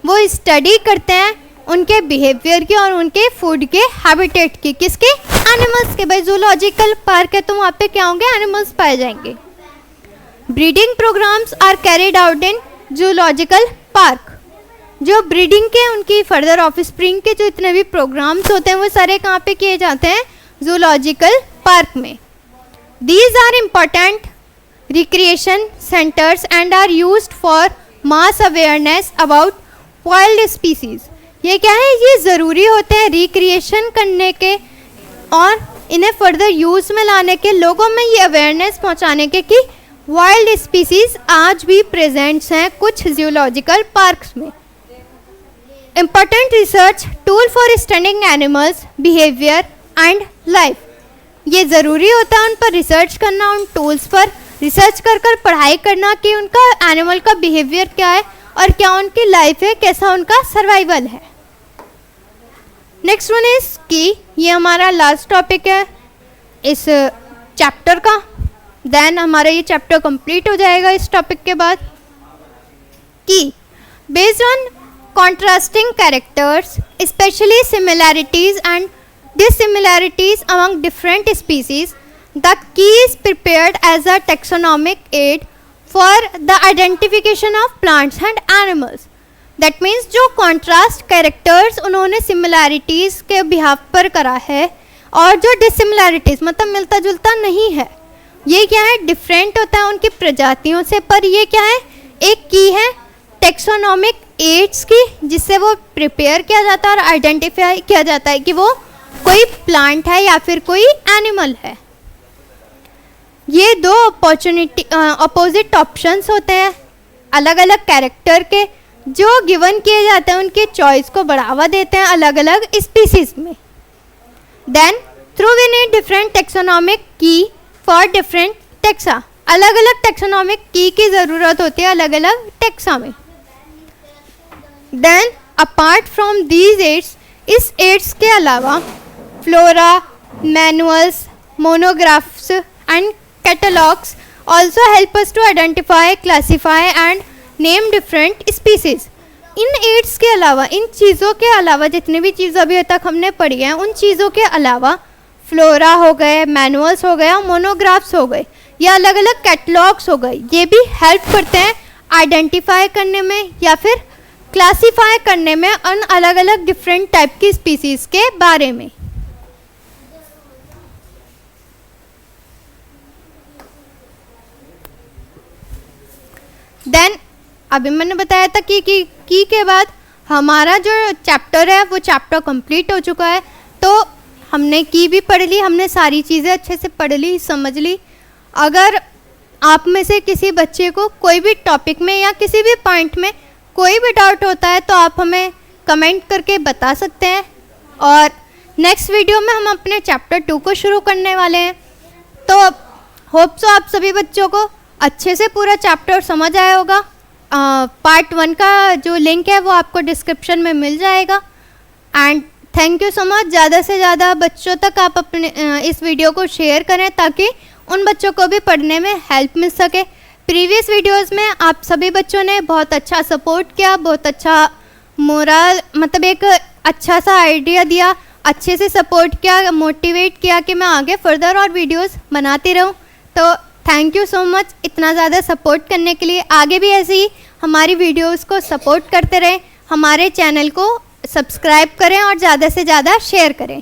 वो स्टडी करते हैं उनके बिहेवियर की और उनके फूड के हैबिटेट की। किसके? एनिमल्स के। भाई जूलॉजिकल पार्क है तो वहाँ पे क्या होंगे? एनिमल्स पाए जाएंगे। Breeding programs are carried out in zoological park. जो ब्रीडिंग के उनकी फर्दर ऑफ स्प्रिंग के जो इतने भी प्रोग्राम्स होते हैं वो सारे कहाँ पे किए जाते हैं? जूलॉजिकल पार्क में। These are important recreation centres and are used for mass awareness about wild species. ये क्या है? ये ज़रूरी होते हैं रिक्रिएशन करने के और इन्हें फर्दर यूज़ में लाने के, लोगों में ये अवेयरनेस पहुंचाने के कि वाइल्ड स्पीसीज आज भी प्रेजेंट्स हैं कुछ जूलॉजिकल पार्क्स में। Important research tool for studying animals behaviour and life. ये ज़रूरी होता है उन पर रिसर्च करना, उन टूल्स पर रिसर्च कर कर पढ़ाई करना कि उनका एनिमल का बिहेवियर क्या है और क्या उनकी लाइफ है, कैसा उनका सर्वाइवल है। नेक्स्ट वन इज की। ये हमारा लास्ट टॉपिक है इस चैप्टर का। देन हमारा ये चैप्टर कंप्लीट हो जाएगा इस टॉपिक के बाद। की based on contrasting characters, especially similarities and dissimilarities among different species, the key is prepared as a taxonomic aid for the identification of plants and animals. That means जो contrast characters उन्होंने similarities के behalf पर करा है और जो dissimilarities मतलब मिलता जुलता नहीं है, ये क्या है? डिफरेंट होता है उनकी प्रजातियों से, पर ये क्या है? एक की है टेक्सोनॉमिक एड्स की जिससे वो प्रिपेयर किया जाता है और आइडेंटिफाई किया जाता है कि वो कोई प्लांट है या फिर कोई एनिमल है। ये दो अपोजिट ऑप्शंस होते हैं अलग अलग कैरेक्टर के जो गिवन किए जाते हैं, उनके चॉइस को बढ़ावा देते हैं अलग अलग स्पीसीज में। Then through we need different taxonomic key for different taxa. अलग अलग टेक्सोनॉमिक की ज़रूरत होती है अलग अलग टेक्सा में। Then apart from these aids, इस एड्स के अलावा flora, manuals, monographs and catalogues also help us to identify, classify and name different species. इन एड्स के अलावा, इन चीज़ों के अलावा, जितनी भी चीज़ अभी तक हमने पढ़ी हैं उन चीज़ों के अलावा फ्लोरा हो गए, मैनुअल्स हो गए, मोनोग्राफ्स हो गए या अलग अलग कैटलॉग्स हो गए, ये भी हेल्प करते हैं आइडेंटिफाई करने में या फिर क्लासीफाई करने में उन अलग अलग डिफरेंट टाइप की स्पीसीज़ के बारे में। अभी मैंने बताया था कि की के बाद हमारा जो चैप्टर है वो चैप्टर कंप्लीट हो चुका है। तो हमने की भी पढ़ ली, हमने सारी चीज़ें अच्छे से पढ़ ली, समझ ली। अगर आप में से किसी बच्चे को कोई भी टॉपिक में या किसी भी पॉइंट में कोई भी डाउट होता है तो आप हमें कमेंट करके बता सकते हैं। और नेक्स्ट वीडियो में हम अपने चैप्टर 2 को शुरू करने वाले हैं। तो होप सो आप सभी बच्चों को अच्छे से पूरा चैप्टर समझ आया होगा। पार्ट 1 का जो लिंक है वो आपको डिस्क्रिप्शन में मिल जाएगा। And thank you so much. ज़्यादा से ज़्यादा बच्चों तक आप अपने इस वीडियो को शेयर करें ताकि उन बच्चों को भी पढ़ने में हेल्प मिल सके। प्रीवियस वीडियोस में आप सभी बच्चों ने बहुत अच्छा सपोर्ट किया, बहुत अच्छा मोरल मतलब एक अच्छा सा आइडिया दिया, अच्छे से सपोर्ट किया, मोटिवेट किया कि मैं आगे फर्दर और वीडियोस बनाती रहूं। तो थैंक यू सो मच इतना ज़्यादा सपोर्ट करने के लिए। आगे भी ऐसे ही हमारी वीडियोस को सपोर्ट करते रहें, हमारे चैनल को सब्सक्राइब करें और ज़्यादा से ज़्यादा शेयर करें।